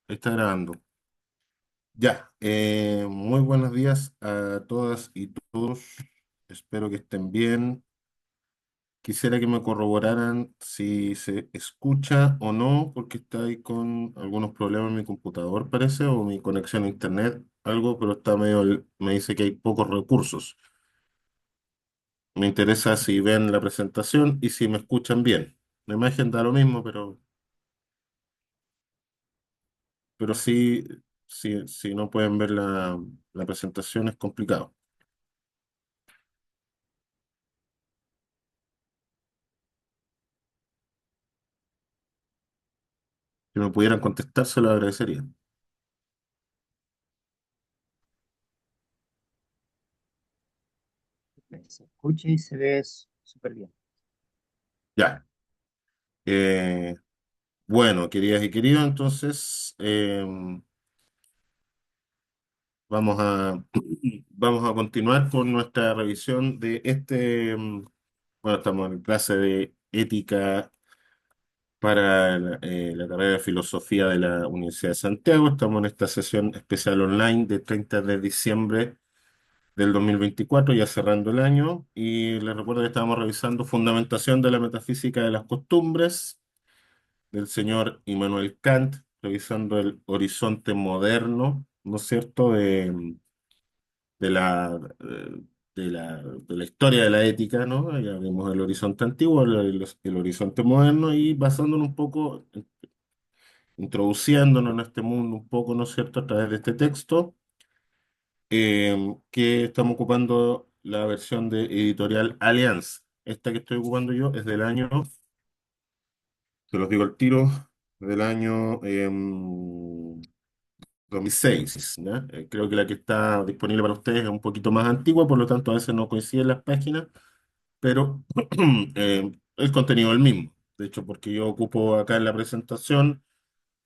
Ahí está grabando. Ya, muy buenos días a todas y todos. Espero que estén bien. Quisiera que me corroboraran si se escucha o no, porque está ahí con algunos problemas en mi computador, parece, o mi conexión a internet, algo, pero está me dice que hay pocos recursos. Me interesa si ven la presentación y si me escuchan bien. La imagen da lo mismo, pero sí, si no pueden ver la presentación es complicado. Si me pudieran contestar, se lo agradecería. Se escucha y se ve súper bien. Ya. Eh, bueno, queridas y queridos, entonces vamos a continuar con nuestra revisión de bueno, estamos en clase de ética para la carrera de filosofía de la Universidad de Santiago. Estamos en esta sesión especial online de 30 de diciembre del 2024, ya cerrando el año. Y les recuerdo que estamos revisando Fundamentación de la Metafísica de las Costumbres del señor Immanuel Kant, revisando el horizonte moderno, ¿no es cierto?, de la, de la historia de la ética, ¿no? Ya vimos el horizonte antiguo, el horizonte moderno, y basándonos un poco, introduciéndonos en este mundo un poco, ¿no es cierto?, a través de este texto, que estamos ocupando la versión de Editorial Allianz. Esta que estoy ocupando yo es del año, se los digo al tiro, del año 2006, ¿ya? Creo que la que está disponible para ustedes es un poquito más antigua, por lo tanto a veces no coinciden las páginas, pero el contenido es el mismo. De hecho, porque yo ocupo acá en la presentación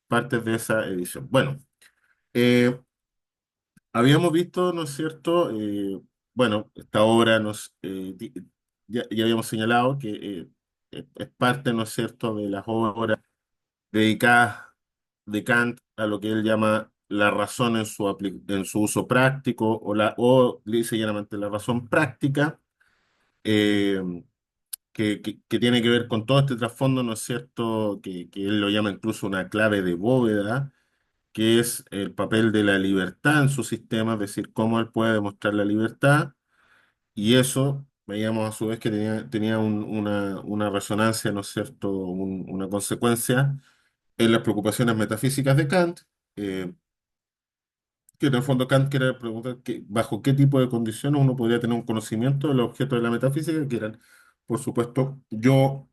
partes de esa edición. Bueno, eh, habíamos visto, ¿no es cierto? Bueno, esta obra ya habíamos señalado que es parte, ¿no es cierto?, de las obras dedicadas de Kant a lo que él llama la razón en en su uso práctico, o dice llanamente la razón práctica, eh, que tiene que ver con todo este trasfondo, ¿no es cierto?, que él lo llama incluso una clave de bóveda, que es el papel de la libertad en su sistema, es decir, cómo él puede demostrar la libertad, y eso veíamos a su vez que tenía una resonancia, ¿no es cierto?, una consecuencia en las preocupaciones metafísicas de Kant, eh, que en el fondo Kant quiere preguntar bajo qué tipo de condiciones uno podría tener un conocimiento del objeto de la metafísica, que eran, por supuesto, yo,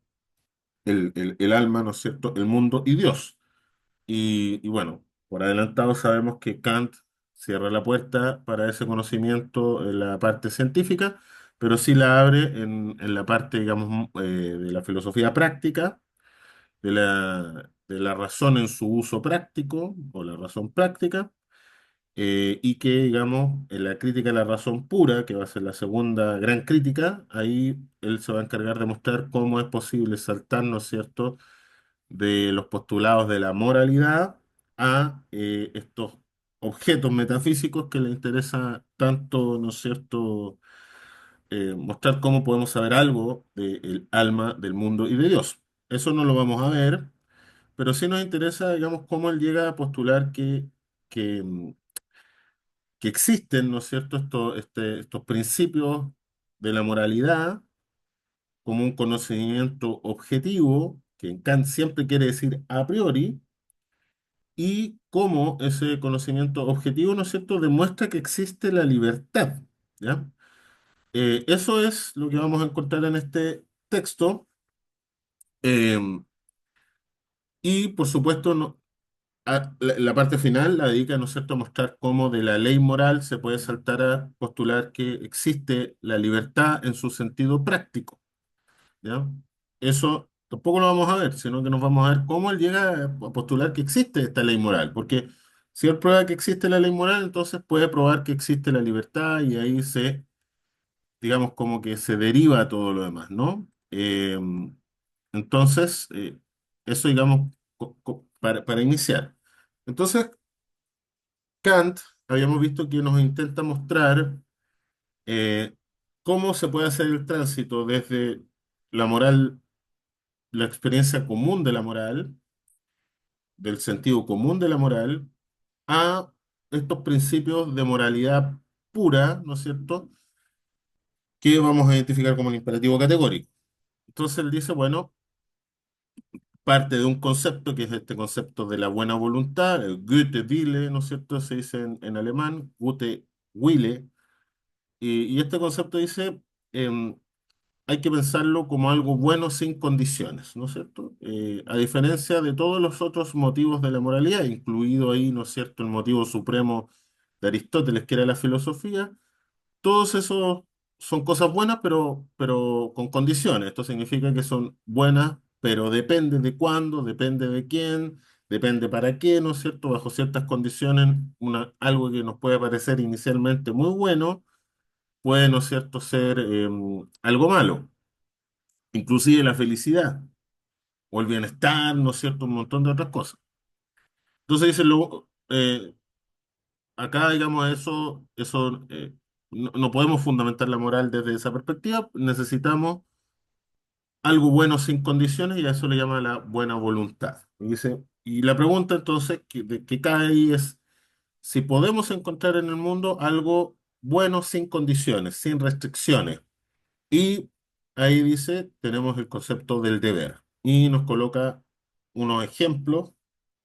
el alma, ¿no es cierto?, el mundo y Dios. Y bueno, por adelantado sabemos que Kant cierra la puerta para ese conocimiento en la parte científica, pero sí la abre en la parte, digamos, de la filosofía práctica, de la razón en su uso práctico, o la razón práctica, y que, digamos, en la crítica a la razón pura, que va a ser la segunda gran crítica, ahí él se va a encargar de mostrar cómo es posible saltar, ¿no es cierto?, de los postulados de la moralidad a estos objetos metafísicos que le interesa tanto, ¿no es cierto?, mostrar cómo podemos saber algo del alma, del mundo y de Dios. Eso no lo vamos a ver, pero sí nos interesa, digamos, cómo él llega a postular que, mm, que existen, ¿no es cierto?, estos principios de la moralidad como un conocimiento objetivo, que en Kant siempre quiere decir a priori, y cómo ese conocimiento objetivo, ¿no es cierto?, demuestra que existe la libertad, ¿ya? Eso es lo que vamos a encontrar en este texto, eh, y por supuesto la parte final la dedica, ¿no es cierto?, a mostrar cómo de la ley moral se puede saltar a postular que existe la libertad en su sentido práctico, ¿ya? Eso tampoco lo vamos a ver, sino que nos vamos a ver cómo él llega a postular que existe esta ley moral, porque si él prueba que existe la ley moral, entonces puede probar que existe la libertad y ahí digamos, como que se deriva todo lo demás, ¿no? Entonces, eso, digamos, para iniciar. Entonces, Kant, habíamos visto que nos intenta mostrar eh, cómo se puede hacer el tránsito desde la moral, la experiencia común de la moral, del sentido común de la moral, a estos principios de moralidad pura, ¿no es cierto?, que vamos a identificar como el imperativo categórico. Entonces él dice, bueno, parte de un concepto que es este concepto de la buena voluntad, el Gute Wille, ¿no es cierto?, se dice en alemán, Gute Wille, y este concepto dice, em, hay que pensarlo como algo bueno sin condiciones, ¿no es cierto? A diferencia de todos los otros motivos de la moralidad, incluido ahí, ¿no es cierto?, el motivo supremo de Aristóteles, que era la filosofía. Todos esos son cosas buenas, pero con condiciones. Esto significa que son buenas, pero depende de cuándo, depende de quién, depende para qué, ¿no es cierto? Bajo ciertas condiciones, algo que nos puede parecer inicialmente muy bueno, puede, ¿no es cierto?, ser algo malo. Inclusive la felicidad o el bienestar, ¿no es cierto?, un montón de otras cosas. Entonces dice, acá, digamos, no podemos fundamentar la moral desde esa perspectiva, necesitamos algo bueno sin condiciones y a eso le llama la buena voluntad. Y dice, y la pregunta entonces que cae ahí es si podemos encontrar en el mundo algo bueno sin condiciones, sin restricciones. Y ahí dice, tenemos el concepto del deber y nos coloca unos ejemplos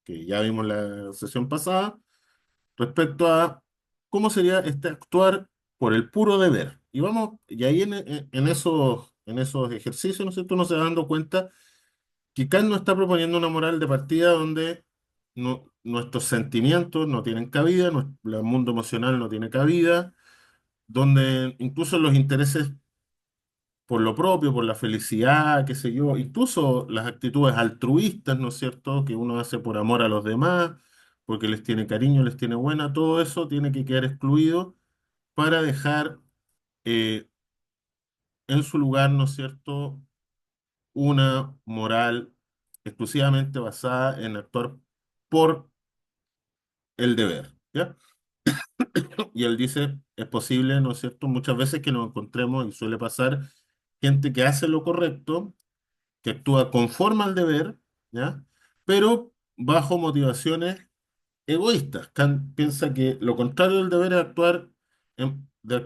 que ya vimos la sesión pasada respecto a cómo sería este actuar por el puro deber. Y vamos, y ahí en esos ejercicios, ¿no es cierto?, uno se va dando cuenta que Kant no está proponiendo una moral de partida donde nuestros sentimientos no tienen cabida, el mundo emocional no tiene cabida, donde incluso los intereses por lo propio, por la felicidad, qué sé yo, incluso las actitudes altruistas, ¿no es cierto?, que uno hace por amor a los demás, porque les tiene cariño, les tiene buena, todo eso tiene que quedar excluido para dejar en su lugar, ¿no es cierto?, una moral exclusivamente basada en actuar por el deber, ¿ya? Y él dice, es posible, ¿no es cierto?, muchas veces que nos encontremos, y suele pasar, gente que hace lo correcto, que actúa conforme al deber, ¿ya? Pero bajo motivaciones egoístas. Kant piensa que lo contrario del deber es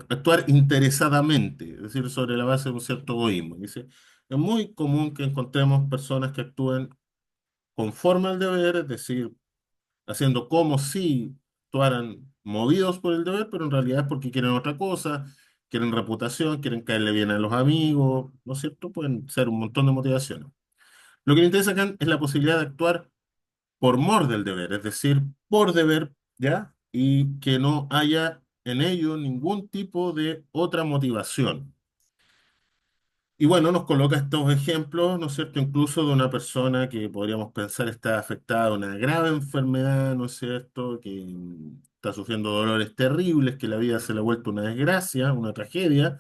actuar interesadamente, es decir, sobre la base de un cierto egoísmo. Dice, es muy común que encontremos personas que actúen conforme al deber, es decir, haciendo como si actuaran movidos por el deber, pero en realidad es porque quieren otra cosa, quieren reputación, quieren caerle bien a los amigos, ¿no es cierto? Pueden ser un montón de motivaciones. Lo que me interesa acá es la posibilidad de actuar por mor del deber, es decir, por deber, ¿ya? Y que no haya en ello ningún tipo de otra motivación. Y bueno, nos coloca estos ejemplos, ¿no es cierto? Incluso de una persona que podríamos pensar está afectada de una grave enfermedad, ¿no es cierto? Que está sufriendo dolores terribles, que la vida se le ha vuelto una desgracia, una tragedia,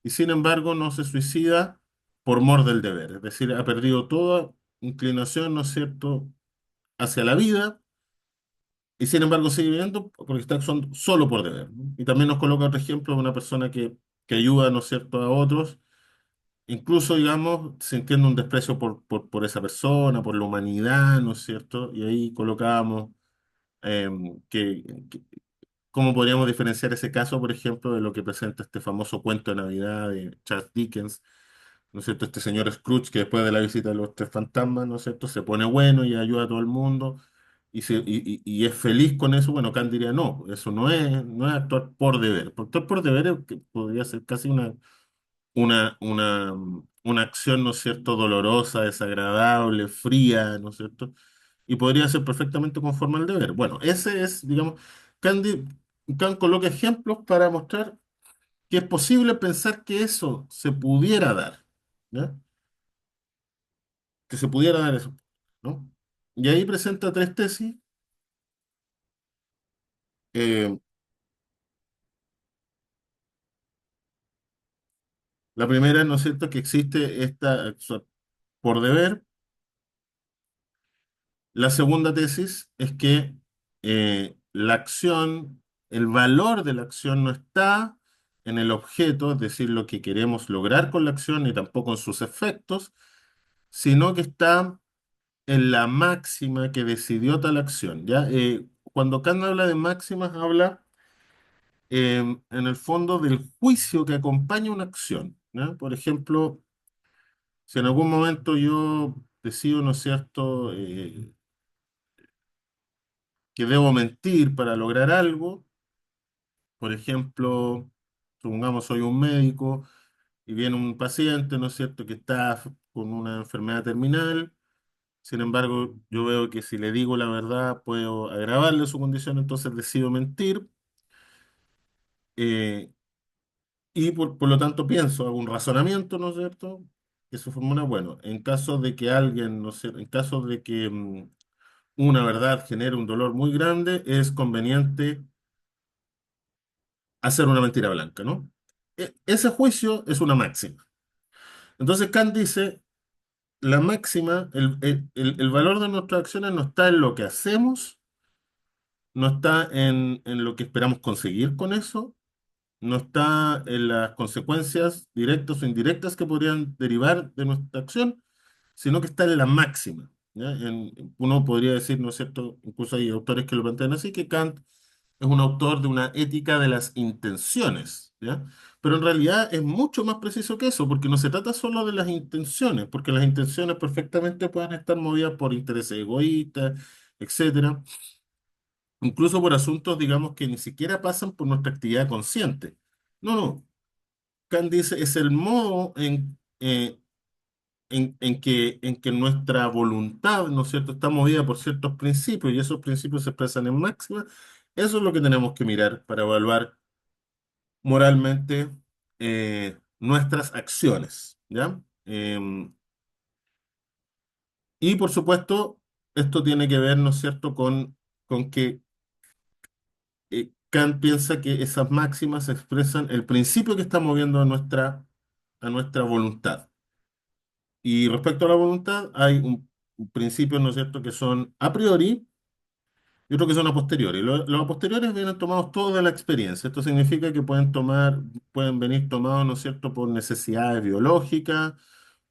y sin embargo no se suicida por mor del deber. Es decir, ha perdido toda inclinación, ¿no es cierto?, hacia la vida, y sin embargo sigue viviendo porque está actuando solo por deber, ¿no? Y también nos coloca otro ejemplo de una persona que ayuda, ¿no es cierto?, a otros incluso, digamos, sintiendo un desprecio por esa persona, por la humanidad, ¿no es cierto? Y ahí colocábamos que cómo podríamos diferenciar ese caso, por ejemplo, de lo que presenta este famoso cuento de Navidad de Charles Dickens, ¿no es cierto? Este señor Scrooge que después de la visita de los tres fantasmas, ¿no es cierto?, se pone bueno y ayuda a todo el mundo y es feliz con eso. Bueno, Kant diría, no, eso no es actuar por deber. Por actuar por deber es que podría ser casi una acción, ¿no es cierto?, dolorosa, desagradable, fría, ¿no es cierto? Y podría ser perfectamente conforme al deber. Bueno, ese es, digamos, Kant, Kant coloca ejemplos para mostrar que es posible pensar que eso se pudiera dar, ¿ya? Que se pudiera dar eso, ¿no? Y ahí presenta tres tesis. Eh, la primera, ¿no es cierto?, que existe esta acción por deber. La segunda tesis es que la acción, el valor de la acción no está en el objeto, es decir, lo que queremos lograr con la acción, ni tampoco en sus efectos, sino que está en la máxima que decidió tal acción, ¿ya? Cuando Kant habla de máximas, habla en el fondo del juicio que acompaña una acción, ¿ya? Por ejemplo, si en algún momento yo decido, ¿no es cierto?, que debo mentir para lograr algo. Por ejemplo, supongamos soy un médico y viene un paciente, ¿no es cierto?, que está con una enfermedad terminal. Sin embargo, yo veo que si le digo la verdad puedo agravarle su condición, entonces decido mentir. eh, y por lo tanto pienso, hago un razonamiento, ¿no es cierto?, que se formula, bueno, en caso de que alguien, ¿no es cierto?, en caso de que una verdad genere un dolor muy grande, es conveniente hacer una mentira blanca, ¿no? Ese juicio es una máxima. Entonces Kant dice, la máxima, el valor de nuestras acciones no está en lo que hacemos, no está en lo que esperamos conseguir con eso, no está en las consecuencias directas o indirectas que podrían derivar de nuestra acción, sino que está en la máxima. ¿Ya? Uno podría decir, ¿no es cierto? Incluso hay autores que lo plantean así, que Kant es un autor de una ética de las intenciones, ¿ya? Pero en realidad es mucho más preciso que eso, porque no se trata solo de las intenciones, porque las intenciones perfectamente pueden estar movidas por intereses egoístas, etcétera, incluso por asuntos, digamos, que ni siquiera pasan por nuestra actividad consciente. No, no. Kant dice, es el modo en que nuestra voluntad, ¿no es cierto?, está movida por ciertos principios y esos principios se expresan en máxima. Eso es lo que tenemos que mirar para evaluar moralmente nuestras acciones, ¿ya? Y por supuesto, esto tiene que ver, ¿no es cierto?, con que Kant piensa que esas máximas expresan el principio que está moviendo a nuestra voluntad. Y respecto a la voluntad, hay un principio, ¿no es cierto?, que son a priori y otros que son a posteriori. Los a posteriores vienen tomados todos de la experiencia. Esto significa que pueden venir tomados, ¿no es cierto?, por necesidades biológicas,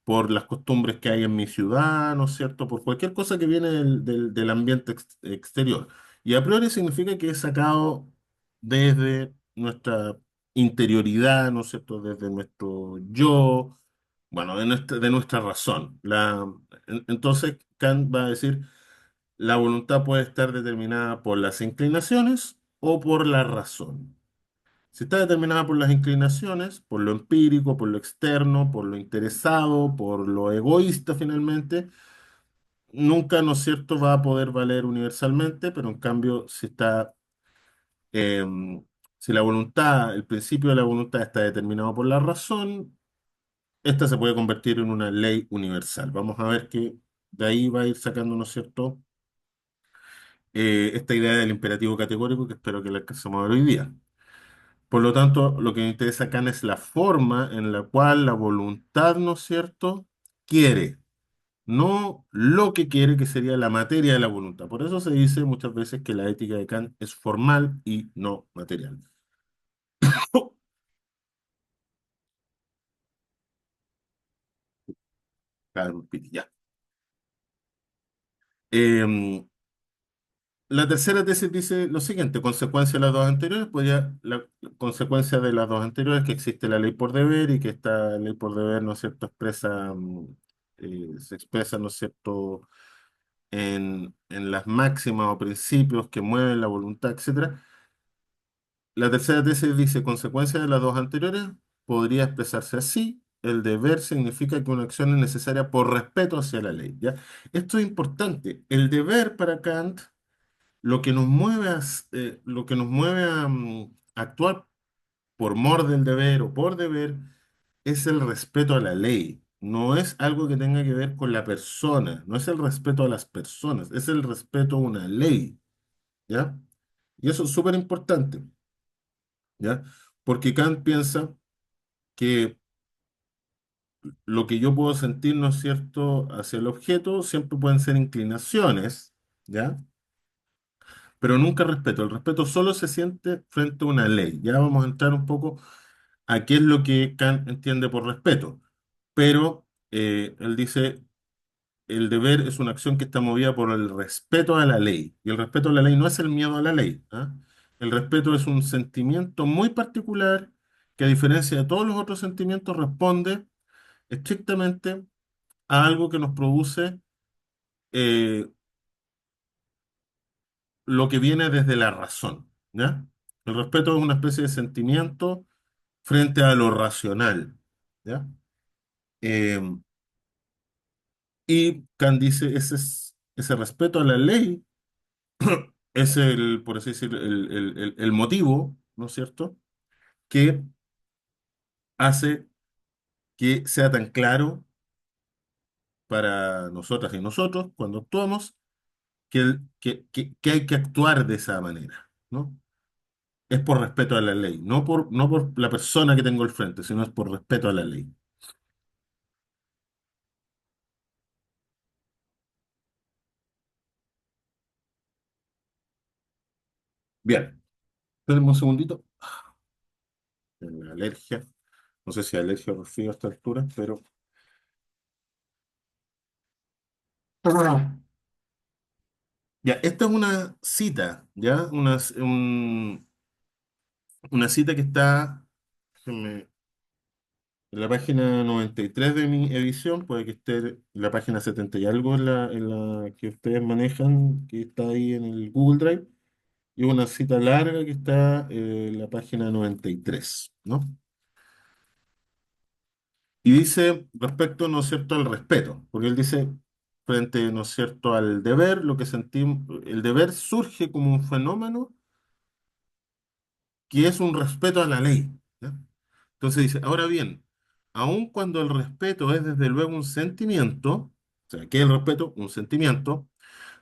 por las costumbres que hay en mi ciudad, ¿no es cierto?, por cualquier cosa que viene del ambiente exterior. Y a priori significa que es sacado desde nuestra interioridad, ¿no es cierto?, desde nuestro yo, bueno, de nuestra razón. Entonces, Kant va a decir, la voluntad puede estar determinada por las inclinaciones o por la razón. Si está determinada por las inclinaciones, por lo empírico, por lo externo, por lo interesado, por lo egoísta finalmente, nunca, ¿no es cierto?, va a poder valer universalmente, pero en cambio, si la voluntad, el principio de la voluntad está determinado por la razón, esta se puede convertir en una ley universal. Vamos a ver que de ahí va a ir sacando, ¿no es cierto?, esta idea del imperativo categórico que espero que la alcancemos a ver hoy día. Por lo tanto, lo que me interesa acá es la forma en la cual la voluntad, ¿no es cierto?, quiere, no lo que quiere, que sería la materia de la voluntad. Por eso se dice muchas veces que la ética de Kant es formal y no material. Claro, ya. Em, La tercera tesis dice lo siguiente: consecuencia de las dos anteriores, pues ya la consecuencia de las dos anteriores, que existe la ley por deber y que esta ley por deber, ¿no es cierto?, se expresa, ¿no es cierto?, en las máximas o principios que mueven la voluntad, etcétera. La tercera tesis dice, consecuencia de las dos anteriores, podría expresarse así: el deber significa que una acción es necesaria por respeto hacia la ley, ¿ya? Esto es importante. El deber para Kant, lo que nos mueve a actuar por mor del deber o por deber, es el respeto a la ley. No es algo que tenga que ver con la persona, no es el respeto a las personas, es el respeto a una ley, ¿ya? Y eso es súper importante, ¿ya? Porque Kant piensa que lo que yo puedo sentir, ¿no es cierto?, hacia el objeto siempre pueden ser inclinaciones, ¿ya? pero nunca respeto. El respeto solo se siente frente a una ley. Ya vamos a entrar un poco a qué es lo que Kant entiende por respeto. Pero él dice, el deber es una acción que está movida por el respeto a la ley. Y el respeto a la ley no es el miedo a la ley, ¿ah? El respeto es un sentimiento muy particular que, a diferencia de todos los otros sentimientos, responde estrictamente a algo que nos produce eh, lo que viene desde la razón, ¿ya? El respeto es una especie de sentimiento frente a lo racional, ¿ya? Eh, y Kant dice, ese respeto a la ley es el, por así decir, el motivo, ¿no es cierto?, que hace que sea tan claro para nosotras y nosotros cuando actuamos que hay que actuar de esa manera, ¿no? Es por respeto a la ley, no por la persona que tengo al frente, sino es por respeto a la ley. Bien, espérenme un segundito. La alergia, no sé si alergia o resfrío a esta altura, pero... Ah. Ya, esta es una cita, ¿ya? Una cita que está déjenme, en la página 93 de mi edición, puede que esté en la página 70 y algo en la que ustedes manejan, que está ahí en el Google Drive, y una cita larga que está en la página 93, ¿no? Y dice respecto, ¿no es cierto?, al respeto, porque él dice, frente, ¿no es cierto?, al deber, lo que sentimos, el deber surge como un fenómeno que es un respeto a la ley, ¿ya? Entonces dice, ahora bien, aun cuando el respeto es desde luego un sentimiento, o sea, ¿qué es el respeto? Un sentimiento,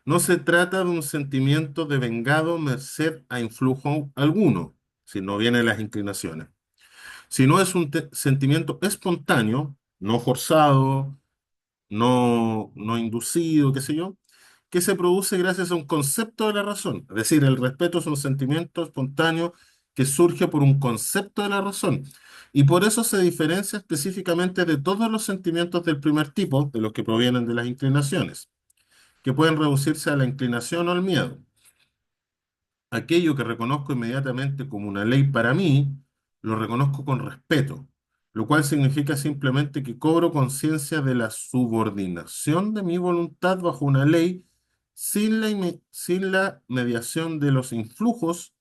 no se trata de un sentimiento devengado merced a influjo alguno, si no vienen las inclinaciones, sino es un sentimiento espontáneo, no forzado, no inducido, qué sé yo, que se produce gracias a un concepto de la razón. Es decir, el respeto es un sentimiento espontáneo que surge por un concepto de la razón. Y por eso se diferencia específicamente de todos los sentimientos del primer tipo, de los que provienen de las inclinaciones, que pueden reducirse a la inclinación o al miedo. Aquello que reconozco inmediatamente como una ley para mí, lo reconozco con respeto, lo cual significa simplemente que cobro conciencia de la subordinación de mi voluntad bajo una ley sin la mediación de los influjos,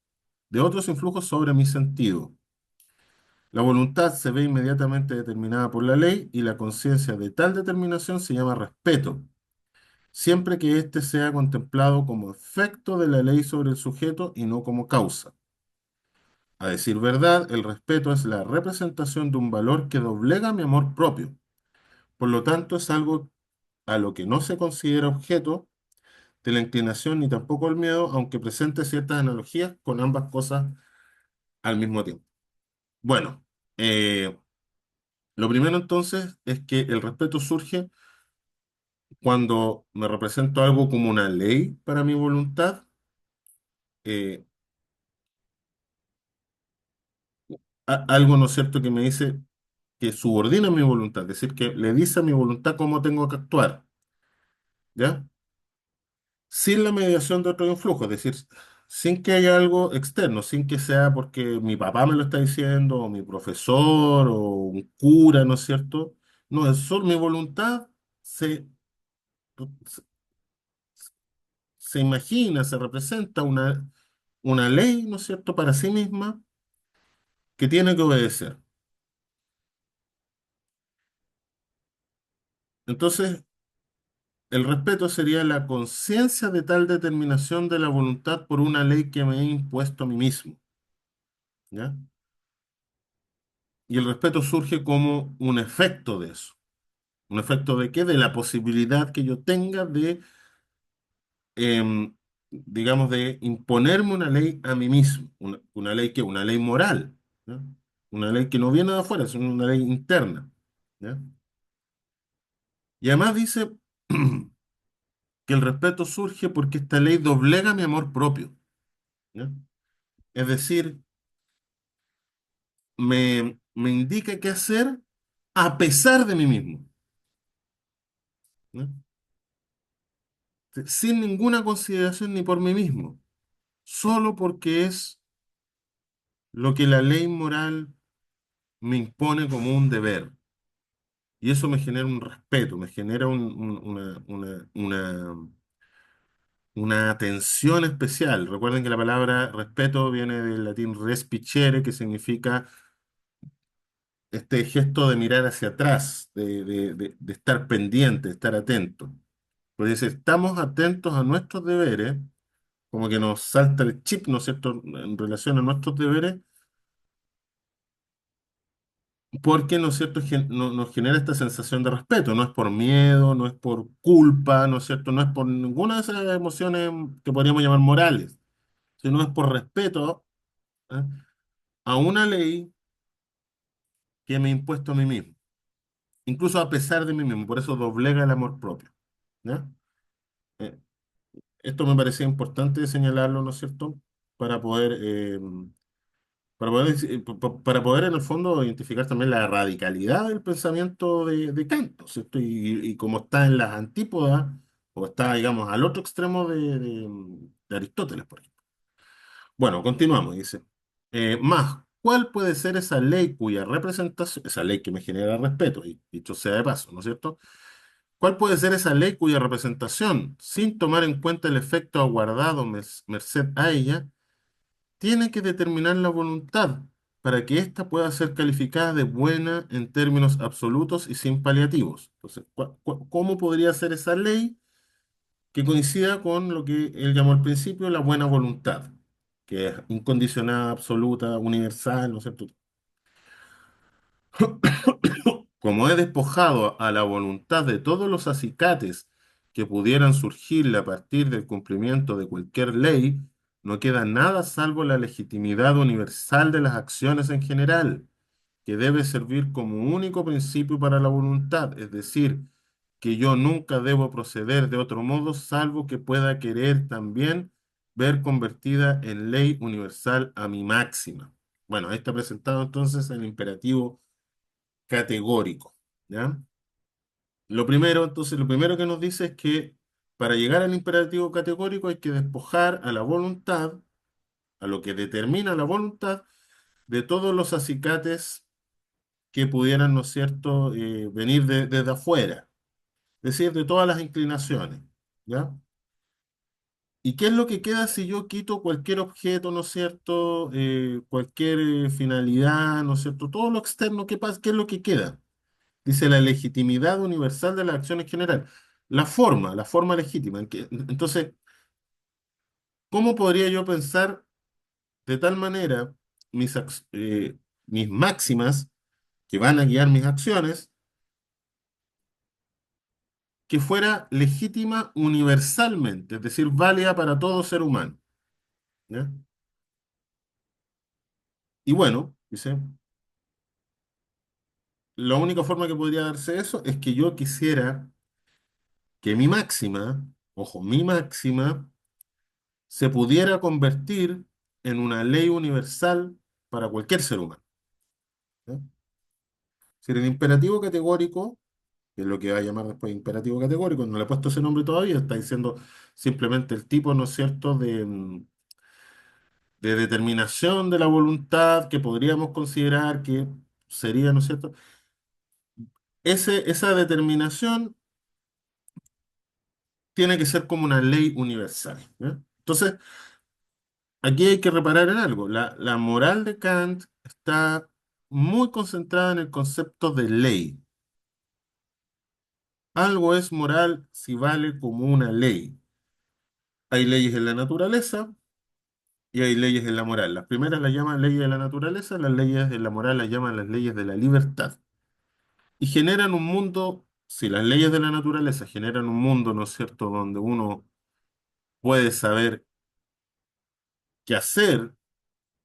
de otros influjos sobre mi sentido. La voluntad se ve inmediatamente determinada por la ley y la conciencia de tal determinación se llama respeto, siempre que éste sea contemplado como efecto de la ley sobre el sujeto y no como causa. A decir verdad, el respeto es la representación de un valor que doblega mi amor propio. Por lo tanto, es algo a lo que no se considera objeto de la inclinación ni tampoco el miedo, aunque presente ciertas analogías con ambas cosas al mismo tiempo. Bueno, lo primero entonces es que el respeto surge cuando me represento algo como una ley para mi voluntad, eh, algo, ¿no es cierto?, que me dice que subordina mi voluntad, es decir, que le dice a mi voluntad cómo tengo que actuar, ¿ya? Sin la mediación de otro influjo, es decir, sin que haya algo externo, sin que sea porque mi papá me lo está diciendo, o mi profesor, o un cura, ¿no es cierto? No, es solo mi voluntad se, se imagina, se representa una ley, ¿no es cierto?, para sí misma que tiene que obedecer. Entonces, el respeto sería la conciencia de tal determinación de la voluntad por una ley que me he impuesto a mí mismo, ¿ya? Y el respeto surge como un efecto de eso. ¿Un efecto de qué? De la posibilidad que yo tenga de, em, digamos, de imponerme una ley a mí mismo. Una ley que, una ley moral, ¿ya? Una ley que no viene de afuera, es una ley interna, ¿ya? Y además dice que el respeto surge porque esta ley doblega mi amor propio. ¿ya? Es decir, me indica qué hacer a pesar de mí mismo, ¿ya? Sin ninguna consideración ni por mí mismo, solo porque es lo que la ley moral me impone como un deber. Y eso me genera un respeto, me genera una atención especial. Recuerden que la palabra respeto viene del latín respicere, que significa este gesto de mirar hacia atrás, de estar pendiente, de estar atento. Pues si estamos atentos a nuestros deberes, como que nos salta el chip, ¿no es cierto?, en relación a nuestros deberes, porque, ¿no es cierto?, nos genera esta sensación de respeto. No es por miedo, no es por culpa, ¿no es cierto?, no es por ninguna de esas emociones que podríamos llamar morales, sino es por respeto, ¿eh?, a una ley que me he impuesto a mí mismo, incluso a pesar de mí mismo. Por eso doblega el amor propio, ¿ya? Eh, Esto me parecía importante señalarlo, ¿no es cierto?, para poder, para poder en el fondo identificar también la radicalidad del pensamiento de Kant, ¿no es cierto? Y cómo está en las antípodas, o está, digamos, al otro extremo de Aristóteles, por ejemplo. Bueno, continuamos, dice. Más, ¿cuál puede ser esa ley cuya representación, esa ley que me genera respeto, y dicho sea de paso, ¿no es cierto? ¿Cuál puede ser esa ley cuya representación, sin tomar en cuenta el efecto aguardado merced a ella, tiene que determinar la voluntad para que ésta pueda ser calificada de buena en términos absolutos y sin paliativos? Entonces, ¿cómo podría ser esa ley que coincida con lo que él llamó al principio la buena voluntad, que es incondicionada, absoluta, universal, ¿no es cierto? Como he despojado a la voluntad de todos los acicates que pudieran surgirle a partir del cumplimiento de cualquier ley, no queda nada salvo la legitimidad universal de las acciones en general, que debe servir como único principio para la voluntad, es decir, que yo nunca debo proceder de otro modo salvo que pueda querer también ver convertida en ley universal a mi máxima. Bueno, ahí está presentado entonces el imperativo categórico, ¿ya? Lo primero que nos dice es que para llegar al imperativo categórico hay que despojar a la voluntad, a lo que determina la voluntad, de todos los acicates que pudieran, ¿no es cierto?, venir desde afuera, es decir, de todas las inclinaciones, ¿ya? ¿Y qué es lo que queda si yo quito cualquier objeto, ¿no es cierto?, cualquier finalidad, ¿no es cierto?, todo lo externo, ¿qué pasa? ¿Qué es lo que queda? Dice la legitimidad universal de las acciones generales. La forma legítima. Entonces, ¿cómo podría yo pensar de tal manera mis máximas que van a guiar mis acciones, que fuera legítima universalmente, es decir, válida para todo ser humano? ¿Ya? Y bueno, dice, la única forma que podría darse eso es que yo quisiera que mi máxima, ojo, mi máxima, se pudiera convertir en una ley universal para cualquier ser humano, ¿ya? Si el imperativo categórico, que es lo que va a llamar después imperativo categórico, no le he puesto ese nombre todavía, está diciendo simplemente el tipo, ¿no es cierto?, de determinación de la voluntad que podríamos considerar que sería, ¿no es cierto? Esa determinación tiene que ser como una ley universal, ¿ya? Entonces, aquí hay que reparar en algo. La moral de Kant está muy concentrada en el concepto de ley. Algo es moral si vale como una ley. Hay leyes en la naturaleza y hay leyes en la moral. Las primeras las llaman leyes de la naturaleza, las leyes de la moral las llaman las leyes de la libertad. Y generan un mundo, si las leyes de la naturaleza generan un mundo, ¿no es cierto?, donde uno puede saber qué hacer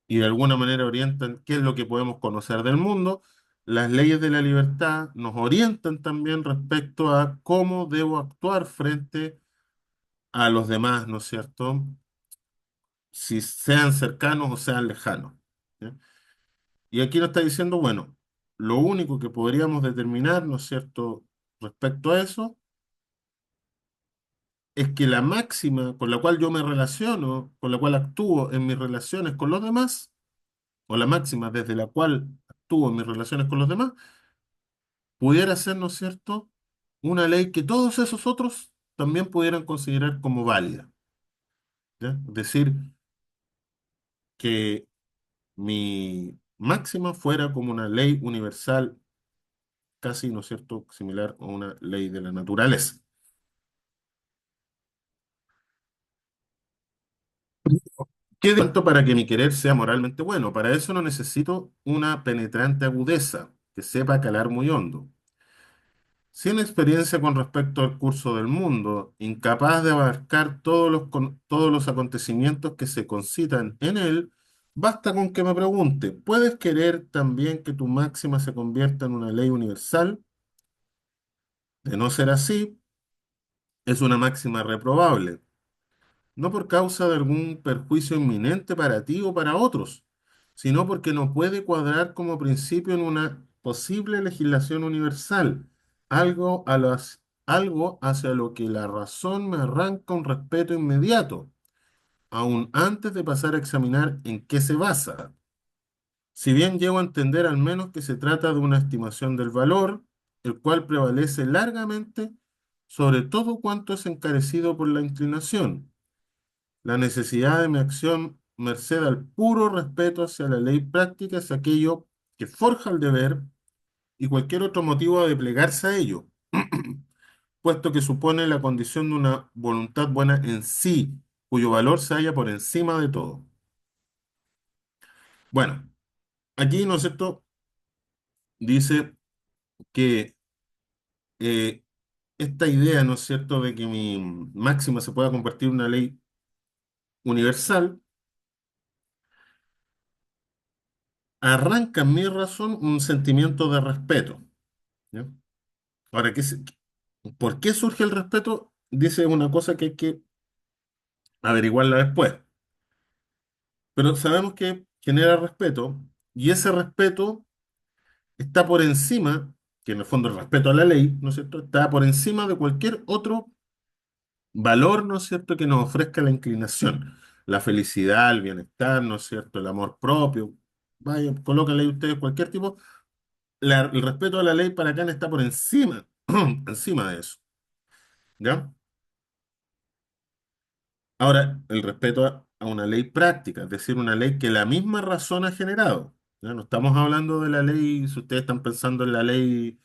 y de alguna manera orientan qué es lo que podemos conocer del mundo. Las leyes de la libertad nos orientan también respecto a cómo debo actuar frente a los demás, ¿no es cierto? si sean cercanos o sean lejanos. ¿Ya? Y aquí nos está diciendo, bueno, lo único que podríamos determinar, ¿no es cierto?, respecto a eso, es que la máxima con la cual yo me relaciono, con la cual actúo en mis relaciones con los demás, o la máxima desde la cual actúo en mis relaciones con los demás, pudiera ser, ¿no es cierto?, una ley que todos esos otros también pudieran considerar como válida. ¿Ya? Es decir, que mi máxima fuera como una ley universal, casi, ¿no es cierto?, similar a una ley de la naturaleza. ¿Qué tanto para que mi querer sea moralmente bueno? Para eso no necesito una penetrante agudeza que sepa calar muy hondo. Sin experiencia con respecto al curso del mundo, incapaz de abarcar todos los acontecimientos que se concitan en él, basta con que me pregunte, ¿puedes querer también que tu máxima se convierta en una ley universal? De no ser así, es una máxima reprobable, no por causa de algún perjuicio inminente para ti o para otros, sino porque no puede cuadrar como principio en una posible legislación universal, algo hacia lo que la razón me arranca un respeto inmediato, aun antes de pasar a examinar en qué se basa. Si bien llego a entender al menos que se trata de una estimación del valor, el cual prevalece largamente sobre todo cuanto es encarecido por la inclinación. La necesidad de mi acción, merced al puro respeto hacia la ley práctica, es aquello que forja el deber y cualquier otro motivo de plegarse a ello, puesto que supone la condición de una voluntad buena en sí, cuyo valor se halla por encima de todo. Bueno, aquí, ¿no es cierto?, dice que esta idea, ¿no es cierto?, de que mi máxima se pueda convertir en una ley universal, arranca en mi razón un sentimiento de respeto. ¿Ya? Ahora, ¿por qué surge el respeto? Dice una cosa que hay que averiguarla después. Pero sabemos que genera respeto y ese respeto está por encima, que en el fondo el respeto a la ley, ¿no es cierto? Está por encima de cualquier otro valor, ¿no es cierto?, que nos ofrezca la inclinación. La felicidad, el bienestar, ¿no es cierto?, el amor propio. Vaya, colóquenle ahí ustedes cualquier tipo. El respeto a la ley para Kant está por encima, encima de eso. ¿Ya? Ahora, el respeto a una ley práctica, es decir, una ley que la misma razón ha generado. ¿Ya? No estamos hablando de la ley, si ustedes están pensando en la ley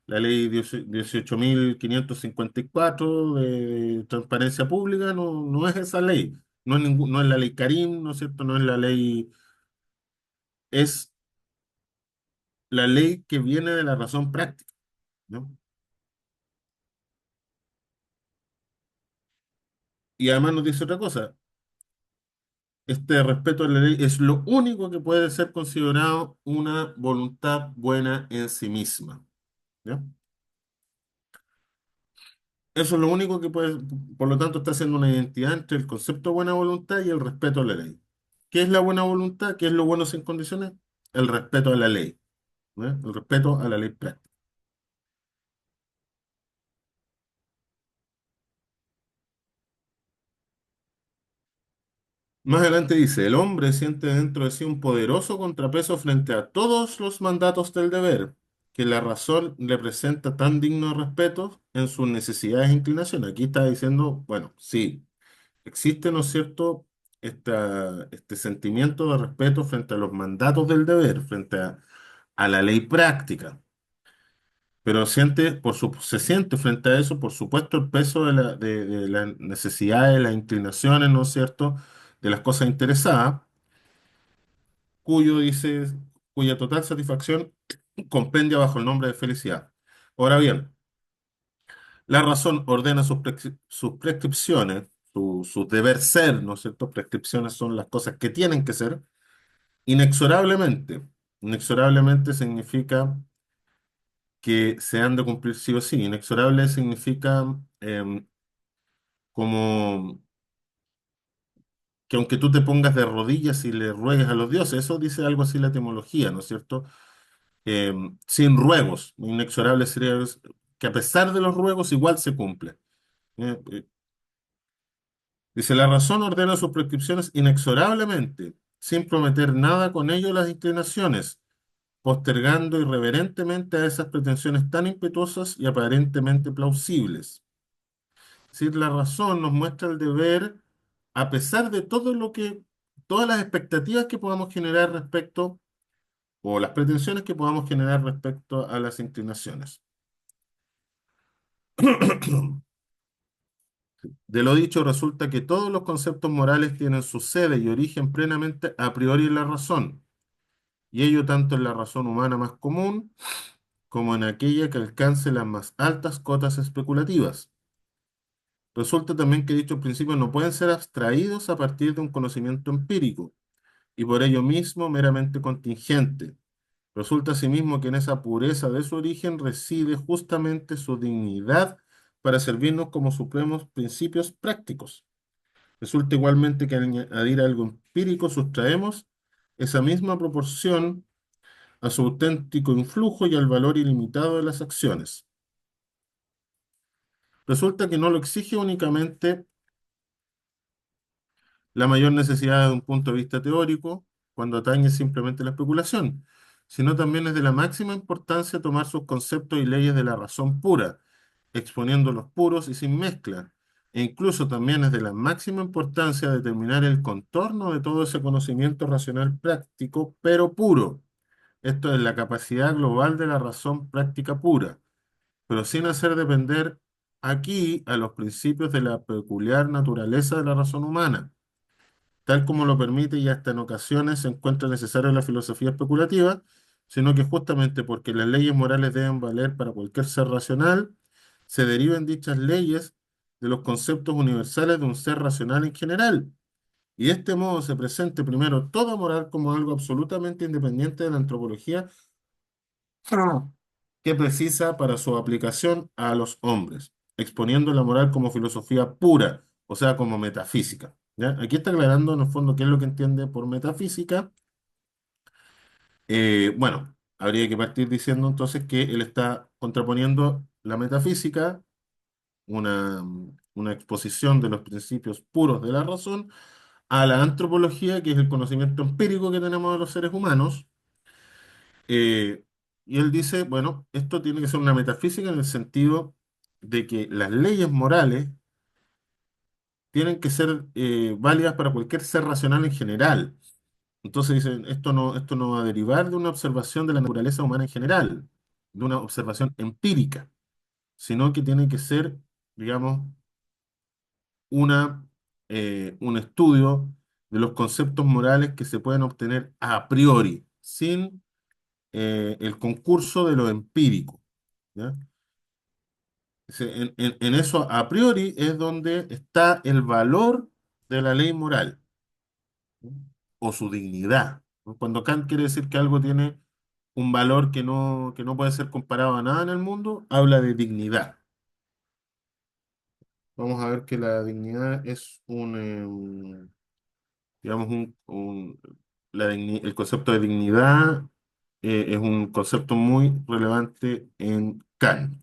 18.554 de transparencia pública, no, no es esa ley. No es la ley Karim, ¿no es cierto? No es la ley, es la ley que viene de la razón práctica. ¿No? Y además nos dice otra cosa. Este respeto a la ley es lo único que puede ser considerado una voluntad buena en sí misma. ¿Ya? Eso es lo único que puede, por lo tanto, está haciendo una identidad entre el concepto de buena voluntad y el respeto a la ley. ¿Qué es la buena voluntad? ¿Qué es lo bueno sin condiciones? El respeto a la ley. ¿Ya? El respeto a la ley práctica. Más adelante dice, el hombre siente dentro de sí un poderoso contrapeso frente a todos los mandatos del deber, que la razón le presenta tan digno de respeto en sus necesidades e inclinaciones. Aquí está diciendo, bueno, sí, existe, ¿no es cierto?, este sentimiento de respeto frente a los mandatos del deber, frente a la ley práctica, pero se siente frente a eso, por supuesto, el peso de las necesidades, las inclinaciones, ¿no es cierto?, de las cosas interesadas cuyo dice, cuya total satisfacción compendia bajo el nombre de felicidad. Ahora bien, la razón ordena sus prescripciones, su deber ser, ¿no es cierto? Prescripciones son las cosas que tienen que ser, inexorablemente. Inexorablemente significa que se han de cumplir sí o sí. Inexorable significa como que aunque tú te pongas de rodillas y le ruegues a los dioses, eso dice algo así la etimología, ¿no es cierto? Eh, Sin ruegos, inexorable sería que a pesar de los ruegos igual se cumple. Eh, Dice, la razón ordena sus prescripciones inexorablemente, sin prometer nada con ello las inclinaciones, postergando irreverentemente a esas pretensiones tan impetuosas y aparentemente plausibles. Es decir, la razón nos muestra el deber, a pesar de todo lo que, todas las expectativas que podamos generar respecto, o las pretensiones que podamos generar respecto a las inclinaciones. De lo dicho, resulta que todos los conceptos morales tienen su sede y origen plenamente a priori en la razón, y ello tanto en la razón humana más común como en aquella que alcance las más altas cotas especulativas. Resulta también que dichos principios no pueden ser abstraídos a partir de un conocimiento empírico, y por ello mismo meramente contingente. Resulta asimismo que en esa pureza de su origen reside justamente su dignidad para servirnos como supremos principios prácticos. Resulta igualmente que al añadir algo empírico sustraemos esa misma proporción a su auténtico influjo y al valor ilimitado de las acciones. Resulta que no lo exige únicamente la mayor necesidad de un punto de vista teórico, cuando atañe simplemente la especulación, sino también es de la máxima importancia tomar sus conceptos y leyes de la razón pura, exponiéndolos puros y sin mezcla. E incluso también es de la máxima importancia determinar el contorno de todo ese conocimiento racional práctico, pero puro. Esto es la capacidad global de la razón práctica pura, pero sin hacer depender aquí a los principios de la peculiar naturaleza de la razón humana, tal como lo permite y hasta en ocasiones se encuentra necesaria la filosofía especulativa, sino que justamente porque las leyes morales deben valer para cualquier ser racional, se derivan dichas leyes de los conceptos universales de un ser racional en general. Y de este modo se presente primero toda moral como algo absolutamente independiente de la antropología que precisa para su aplicación a los hombres, exponiendo la moral como filosofía pura, o sea, como metafísica. ¿Ya? Aquí está aclarando en el fondo qué es lo que entiende por metafísica. Bueno, habría que partir diciendo entonces que él está contraponiendo la metafísica, una exposición de los principios puros de la razón, a la antropología, que es el conocimiento empírico que tenemos de los seres humanos. Eh, y él dice, bueno, esto tiene que ser una metafísica en el sentido de que las leyes morales tienen que ser válidas para cualquier ser racional en general. Entonces dicen, esto no va a derivar de una observación de la naturaleza humana en general, de una observación empírica, sino que tiene que ser, digamos, una, un estudio de los conceptos morales que se pueden obtener a priori, sin el concurso de lo empírico. ¿Ya? En eso a priori es donde está el valor de la ley moral, ¿no? O su dignidad, ¿no? Cuando Kant quiere decir que algo tiene un valor que no puede ser comparado a nada en el mundo, habla de dignidad. Vamos a ver que la dignidad es digamos, el concepto de dignidad es un concepto muy relevante en Kant.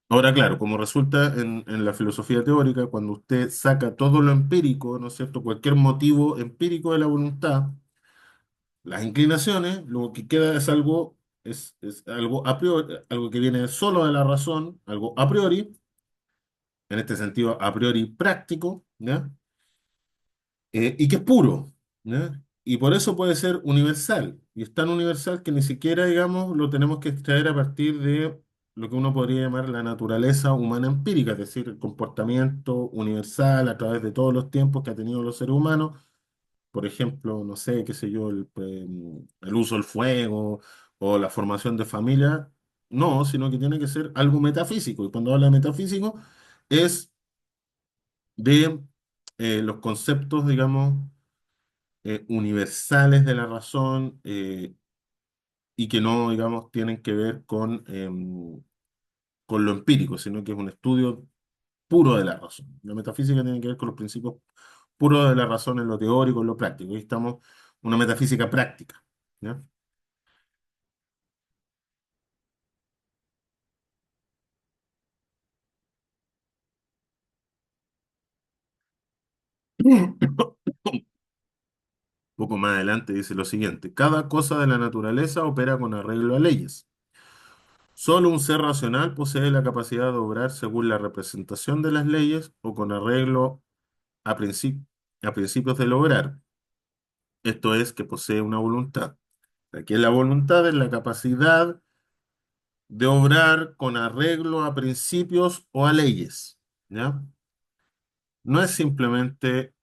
Ahora, claro, como resulta en la filosofía teórica, cuando usted saca todo lo empírico, ¿no es cierto? Cualquier motivo empírico de la voluntad, las inclinaciones, lo que queda es algo a priori, algo que viene solo de la razón, algo a priori, en este sentido a priori práctico, ¿ya? Y que es puro, ¿ya? Y por eso puede ser universal. Y es tan universal que ni siquiera, digamos, lo tenemos que extraer a partir de lo que uno podría llamar la naturaleza humana empírica, es decir, el comportamiento universal a través de todos los tiempos que ha tenido los seres humanos. Por ejemplo, no sé, qué sé yo, el uso del fuego o la formación de familia. No, sino que tiene que ser algo metafísico. Y cuando habla de metafísico, es de los conceptos, digamos, universales de la razón y que no, digamos, tienen que ver con lo empírico, sino que es un estudio. puro de la razón. La metafísica tiene que ver con los principios puros de la razón en lo teórico, en lo práctico. Ahí estamos, una metafísica práctica. ¿Ya? Poco más adelante dice lo siguiente: cada cosa de la naturaleza opera con arreglo a leyes. Solo un ser racional posee la capacidad de obrar según la representación de las leyes o con arreglo a, a principios del obrar. Esto es, que posee una voluntad. Aquí la voluntad es la capacidad de obrar con arreglo a principios o a leyes. ¿Ya? No es simplemente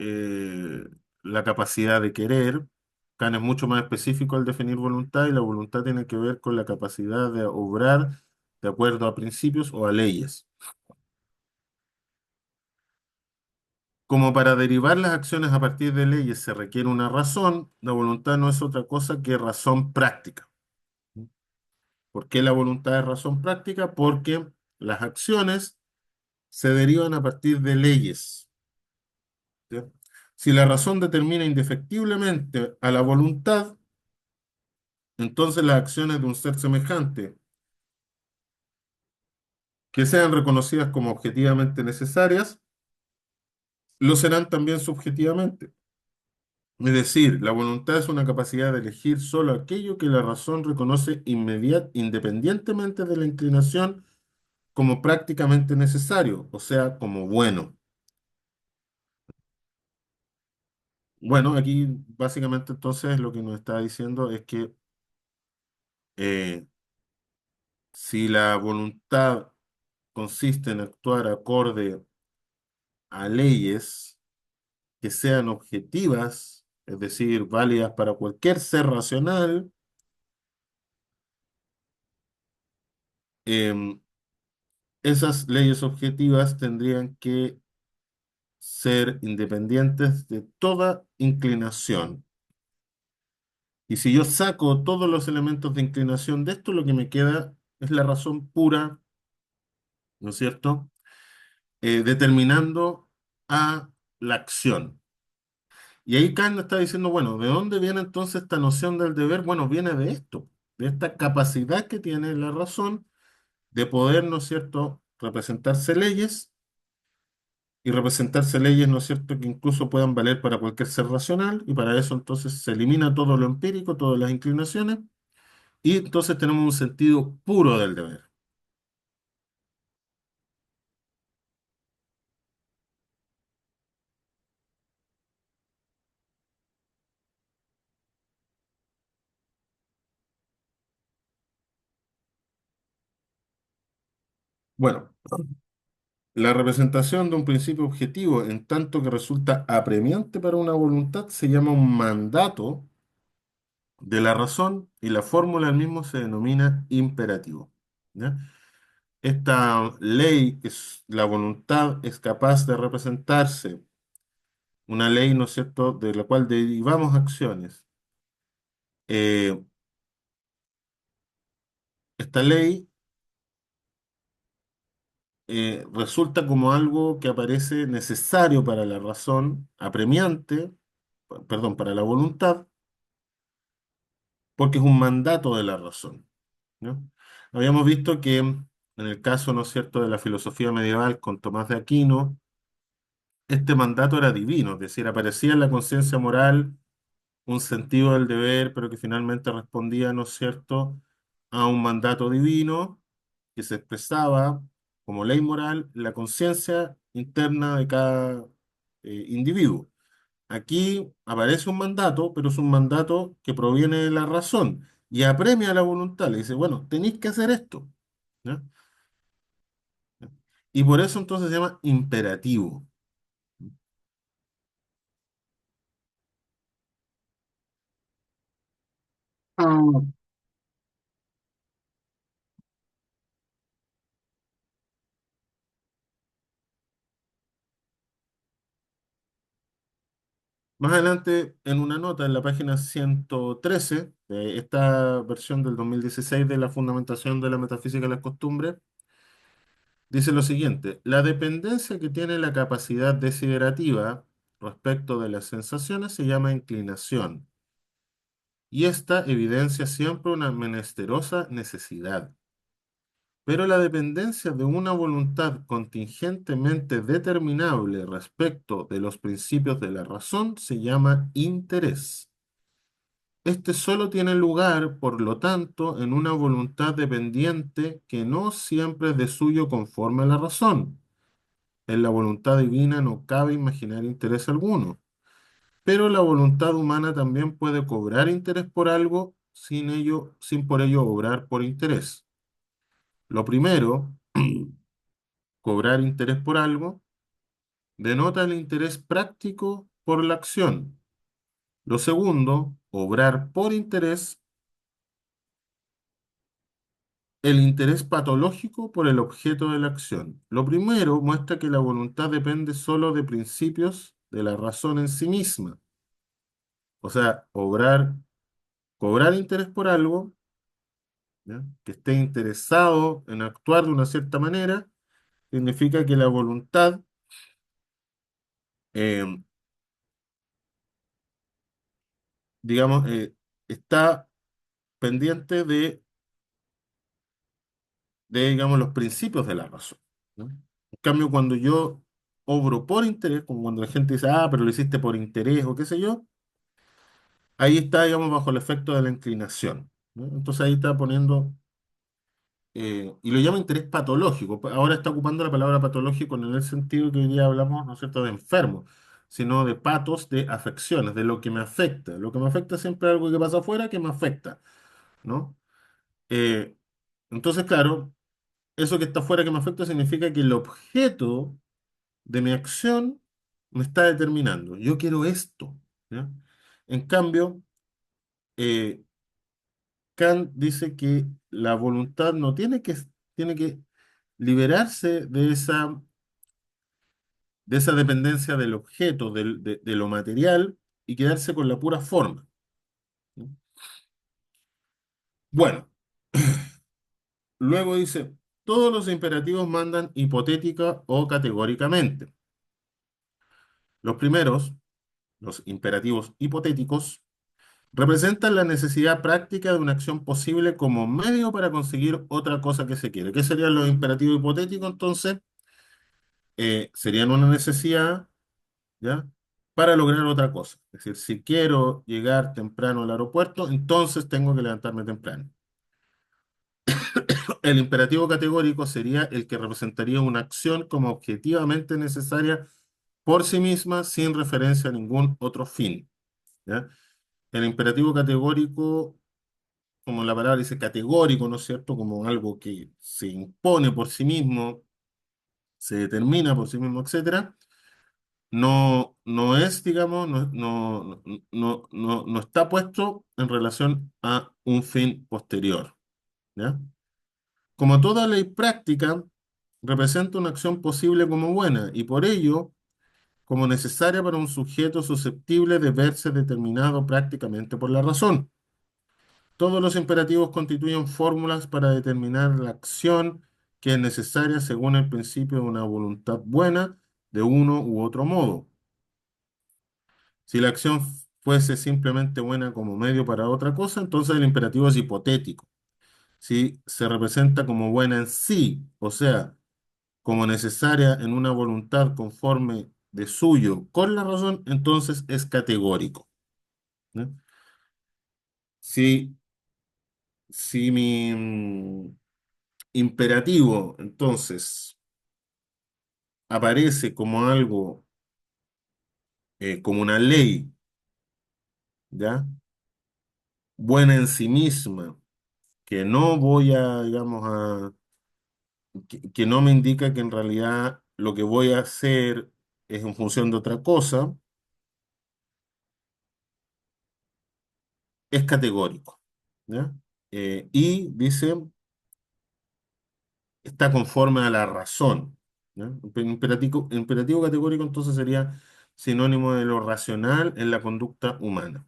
la capacidad de querer. Kant es mucho más específico al definir voluntad, y la voluntad tiene que ver con la capacidad de obrar de acuerdo a principios o a leyes. Como para derivar las acciones a partir de leyes se requiere una razón, la voluntad no es otra cosa que razón práctica. ¿Por qué la voluntad es razón práctica? Porque las acciones se derivan a partir de leyes. ¿Ya? Si la razón determina indefectiblemente a la voluntad, entonces las acciones de un ser semejante, que sean reconocidas como objetivamente necesarias, lo serán también subjetivamente. Es decir, la voluntad es una capacidad de elegir solo aquello que la razón reconoce independientemente de la inclinación como prácticamente necesario, o sea, como bueno. Bueno, aquí básicamente entonces lo que nos está diciendo es que eh, si la voluntad consiste en actuar acorde a leyes que sean objetivas, es decir, válidas para cualquier ser racional, em, esas leyes objetivas tendrían que ser independientes de toda inclinación. Y si yo saco todos los elementos de inclinación de esto, lo que me queda es la razón pura, ¿no es cierto? Determinando a la acción. Y ahí Kant está diciendo, bueno, ¿de dónde viene entonces esta noción del deber? Bueno, viene de esto, de esta capacidad que tiene la razón de poder, ¿no es cierto?, representarse leyes, y representarse leyes, ¿no es cierto?, que incluso puedan valer para cualquier ser racional, y para eso entonces se elimina todo lo empírico, todas las inclinaciones, y entonces tenemos un sentido puro del deber. Bueno, la representación de un principio objetivo en tanto que resulta apremiante para una voluntad se llama un mandato de la razón, y la fórmula del mismo se denomina imperativo. ¿Ya? Esta ley, que es la voluntad, es capaz de representarse, una ley, ¿no es cierto?, de la cual derivamos acciones. Eh, esta ley resulta como algo que aparece necesario para la razón, apremiante, perdón, para la voluntad, porque es un mandato de la razón. ¿No? Habíamos visto que en el caso, ¿no es cierto?, de la filosofía medieval con Tomás de Aquino, este mandato era divino, es decir, aparecía en la conciencia moral un sentido del deber, pero que finalmente respondía, ¿no es cierto?, a un mandato divino que se expresaba como ley moral en la conciencia interna de cada individuo. Aquí aparece un mandato, pero es un mandato que proviene de la razón y apremia a la voluntad. Le dice, bueno, tenéis que hacer esto. ¿Ya? Y por eso entonces se llama imperativo. Ah. Más adelante, en una nota en la página 113 de esta versión del 2016 de la Fundamentación de la Metafísica de las Costumbres, Dice lo siguiente, la dependencia que tiene la capacidad desiderativa respecto de las sensaciones se llama inclinación, y esta evidencia siempre una menesterosa necesidad. Pero la dependencia de una voluntad contingentemente determinable respecto de los principios de la razón se llama interés. Este solo tiene lugar, por lo tanto, en una voluntad dependiente que no siempre es de suyo conforme a la razón. En la voluntad divina no cabe imaginar interés alguno, pero la voluntad humana también puede cobrar interés por algo sin por ello obrar por interés. Lo primero, cobrar interés por algo, denota el interés práctico por la acción. Lo segundo, obrar por interés, el interés patológico por el objeto de la acción. Lo primero muestra que la voluntad depende solo de principios de la razón en sí misma. O sea, cobrar interés por algo, ¿ya? Que esté interesado en actuar de una cierta manera, significa que la voluntad, eh, digamos, está pendiente digamos, los principios de la razón, ¿no? En cambio, cuando yo obro por interés, como cuando la gente dice, ah, pero lo hiciste por interés o qué sé yo, ahí está, digamos, bajo el efecto de la inclinación, ¿no? Entonces ahí está poniendo, y lo llama interés patológico. Ahora está ocupando la palabra patológico no en el sentido que hoy día hablamos, ¿no es cierto?, de enfermo, sino de patos, de afecciones, de lo que me afecta. Lo que me afecta es siempre algo que pasa afuera que me afecta, ¿no? Eh, entonces, claro, eso que está afuera que me afecta significa que el objeto de mi acción me está determinando. Yo quiero esto, ¿ya? En cambio, eh, Kant dice que la voluntad no tiene que liberarse de esa dependencia del objeto, de lo material, y quedarse con la pura forma, ¿no? Bueno, luego dice, todos los imperativos mandan hipotética o categóricamente. Los primeros, los imperativos hipotéticos, representan la necesidad práctica de una acción posible como medio para conseguir otra cosa que se quiere. ¿Qué serían los imperativos hipotéticos entonces? Serían una necesidad, ¿ya? Para lograr otra cosa. Es decir, si quiero llegar temprano al aeropuerto, entonces tengo que levantarme temprano. El imperativo categórico sería el que representaría una acción como objetivamente necesaria por sí misma sin referencia a ningún otro fin, ¿ya? El imperativo categórico, como la palabra dice, categórico, ¿no es cierto? Como algo que se impone por sí mismo, se determina por sí mismo, etcétera. No es, digamos, no está puesto en relación a un fin posterior, ¿ya? Como toda ley práctica, representa una acción posible como buena y por ello como necesaria para un sujeto susceptible de verse determinado prácticamente por la razón. Todos los imperativos constituyen fórmulas para determinar la acción que es necesaria según el principio de una voluntad buena de uno u otro modo. Si la acción fuese simplemente buena como medio para otra cosa, entonces el imperativo es hipotético. Si se representa como buena en sí, o sea, como necesaria en una voluntad conforme de suyo con la razón, entonces es categórico, ¿no? Si, si mi imperativo, entonces, aparece como algo, como una ley, ¿ya? Buena en sí misma, que no voy a, digamos, que no me indica que en realidad lo que voy a hacer es en función de otra cosa, es categórico, ¿ya? Y dice, está conforme a la razón, ¿ya? Imperativo categórico entonces sería sinónimo de lo racional en la conducta humana.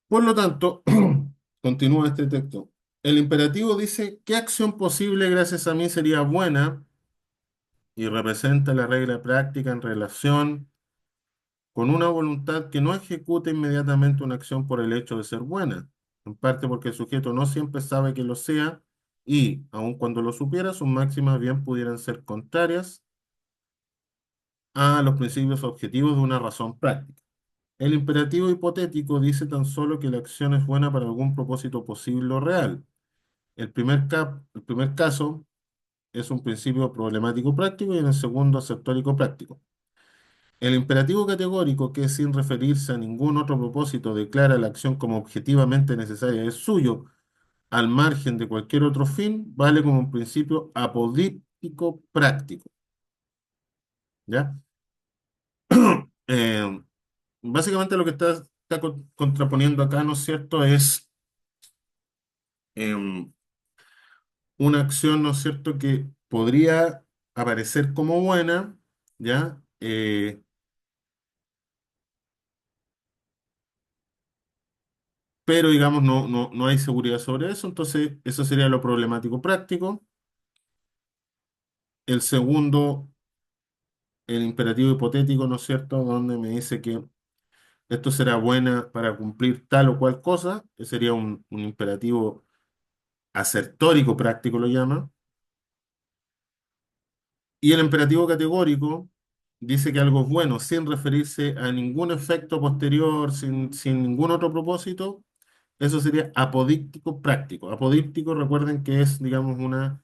Por lo tanto, continúa este texto. el imperativo dice, ¿qué acción posible gracias a mí sería buena? Y representa la regla práctica en relación con una voluntad que no ejecuta inmediatamente una acción por el hecho de ser buena, en parte porque el sujeto no siempre sabe que lo sea y, aun cuando lo supiera, sus máximas bien pudieran ser contrarias a los principios objetivos de una razón práctica. El imperativo hipotético dice tan solo que la acción es buena para algún propósito posible o real. El primer caso es un principio problemático práctico y en el segundo aceptórico práctico. El imperativo categórico, que sin referirse a ningún otro propósito declara la acción como objetivamente necesaria, es suyo, al margen de cualquier otro fin, vale como un principio apodíctico práctico. ¿Ya? Eh, básicamente lo que está contraponiendo acá, ¿no es cierto?, es em, una acción, ¿no es cierto?, que podría aparecer como buena, ¿ya? Pero digamos no hay seguridad sobre eso, entonces eso sería lo problemático práctico. El segundo, el imperativo hipotético, ¿no es cierto?, donde me dice que esto será buena para cumplir tal o cual cosa, que sería un imperativo asertórico práctico, lo llama. Y el imperativo categórico dice que algo es bueno sin referirse a ningún efecto posterior, sin ningún otro propósito. Eso sería apodíctico práctico. Apodíctico, recuerden que es, digamos, una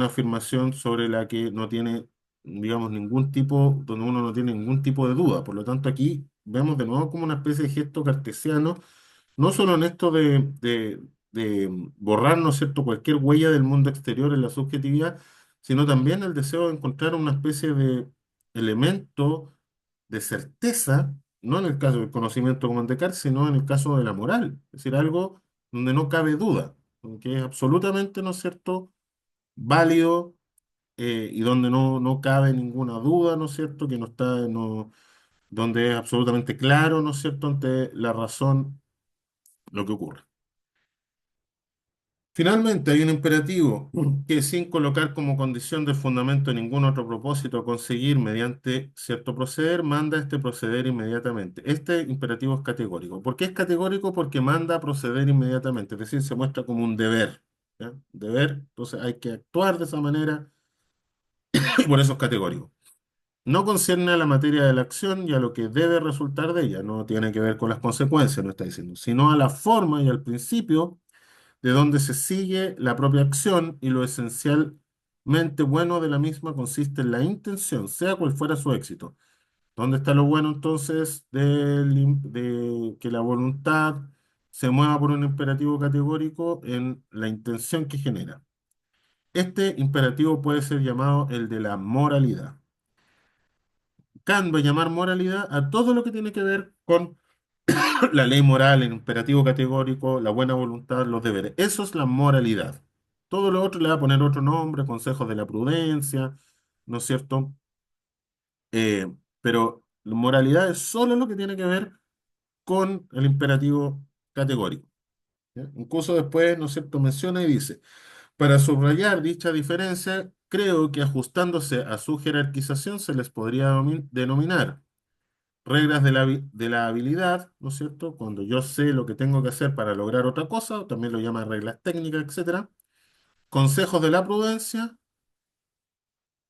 afirmación sobre la que no tiene, digamos, ningún tipo, donde uno no tiene ningún tipo de duda. Por lo tanto, aquí vemos de nuevo como una especie de gesto cartesiano, no solo en esto de borrar, ¿no es cierto?, cualquier huella del mundo exterior en la subjetividad, sino también el deseo de encontrar una especie de elemento de certeza, no en el caso del conocimiento como en Descartes, sino en el caso de la moral, es decir, algo donde no cabe duda, que es absolutamente, ¿no es cierto?, válido, y donde no cabe ninguna duda, ¿no es cierto?, que no está, no, donde es absolutamente claro, ¿no es cierto?, ante la razón lo que ocurre. Finalmente, hay un imperativo que sin colocar como condición de fundamento ningún otro propósito a conseguir mediante cierto proceder, manda este proceder inmediatamente. Este imperativo es categórico. ¿Por qué es categórico? Porque manda a proceder inmediatamente, es decir, se muestra como un deber. ¿Ya? Deber, entonces hay que actuar de esa manera y por eso es categórico. No concierne a la materia de la acción y a lo que debe resultar de ella, no tiene que ver con las consecuencias, no está diciendo, sino a la forma y al principio de donde se sigue la propia acción y lo esencialmente bueno de la misma consiste en la intención, sea cual fuera su éxito. ¿Dónde está lo bueno entonces de que la voluntad se mueva por un imperativo categórico en la intención que genera? Este imperativo puede ser llamado el de la moralidad. Kant va a llamar moralidad a todo lo que tiene que ver con la ley moral, el imperativo categórico, la buena voluntad, los deberes. Eso es la moralidad. Todo lo otro le va a poner otro nombre, consejos de la prudencia, ¿no es cierto? Pero la moralidad es solo lo que tiene que ver con el imperativo categórico. ¿Ya? Incluso después, ¿no es cierto?, menciona y dice, para subrayar dicha diferencia, creo que ajustándose a su jerarquización se les podría denominar reglas de la habilidad, ¿no es cierto? Cuando yo sé lo que tengo que hacer para lograr otra cosa, también lo llaman reglas técnicas, etcétera. Consejos de la prudencia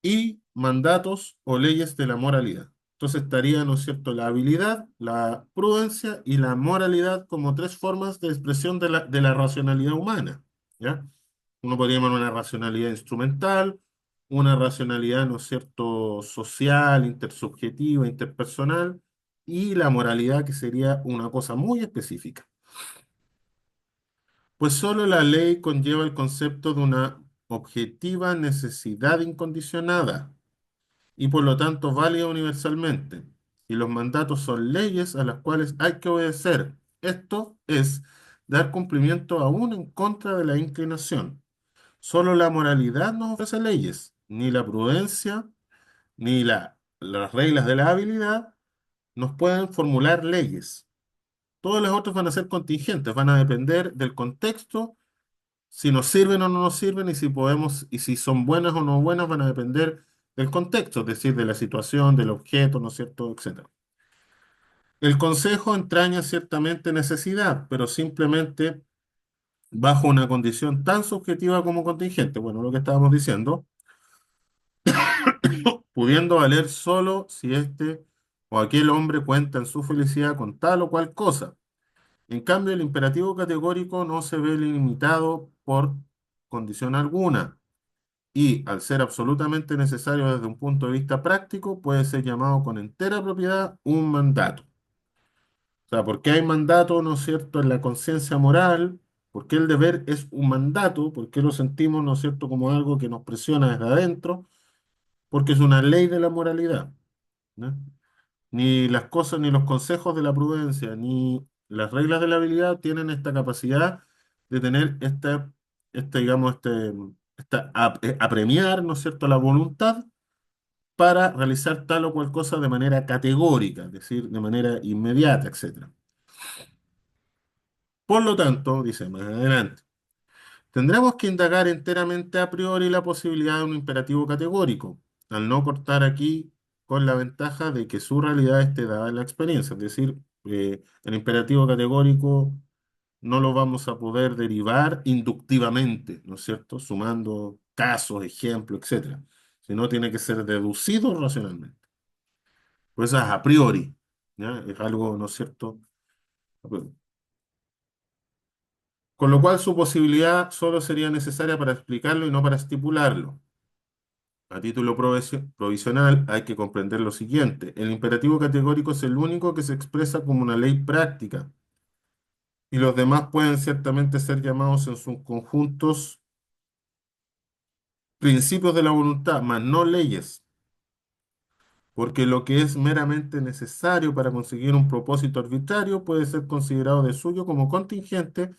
y mandatos o leyes de la moralidad. Entonces estaría, ¿no es cierto?, la habilidad, la prudencia y la moralidad como tres formas de expresión de la racionalidad humana, ¿ya? Uno podría llamar una racionalidad instrumental, una racionalidad, ¿no es cierto?, social, intersubjetiva, interpersonal, y la moralidad, que sería una cosa muy específica. Pues solo la ley conlleva el concepto de una objetiva necesidad incondicionada y por lo tanto válida universalmente. Y los mandatos son leyes a las cuales hay que obedecer. Esto es dar cumplimiento aún en contra de la inclinación. Solo la moralidad nos ofrece leyes, ni la prudencia, ni las reglas de la habilidad nos pueden formular leyes. Todos los otros van a ser contingentes, van a depender del contexto Si nos sirven o no nos sirven y si podemos, y si son buenas o no buenas, van a depender del contexto, es decir, de la situación, del objeto, ¿no es cierto?, etcétera. El consejo entraña ciertamente necesidad, pero simplemente bajo una condición tan subjetiva como contingente. Bueno, lo que estábamos diciendo, pudiendo valer solo si este o aquel hombre cuenta en su felicidad con tal o cual cosa. En cambio, el imperativo categórico no se ve limitado por condición alguna y, al ser absolutamente necesario desde un punto de vista práctico, puede ser llamado con entera propiedad un mandato. O sea, ¿por qué hay mandato, no es cierto?, en la conciencia moral? ¿Por qué el deber es un mandato? ¿Por qué lo sentimos, no es cierto?, como algo que nos presiona desde adentro? Porque es una ley de la moralidad, ¿no? Ni las cosas, ni los consejos de la prudencia, ni las reglas de la habilidad tienen esta capacidad de tener digamos, apremiar, ¿no es cierto?, la voluntad para realizar tal o cual cosa de manera categórica, es decir, de manera inmediata, etcétera. Por lo tanto, dice más adelante, tendremos que indagar enteramente a priori la posibilidad de un imperativo categórico, al no cortar aquí con la ventaja de que su realidad esté dada en la experiencia. Es decir, el imperativo categórico no lo vamos a poder derivar inductivamente, ¿no es cierto? Sumando casos, ejemplos, etcétera. Sino tiene que ser deducido racionalmente. Pues eso es a priori, ¿ya? Es algo, ¿no es cierto?, a priori. Con lo cual su posibilidad solo sería necesaria para explicarlo y no para estipularlo. A título provisional hay que comprender lo siguiente. El imperativo categórico es el único que se expresa como una ley práctica y los demás pueden ciertamente ser llamados en sus conjuntos principios de la voluntad, mas no leyes, porque lo que es meramente necesario para conseguir un propósito arbitrario puede ser considerado de suyo como contingente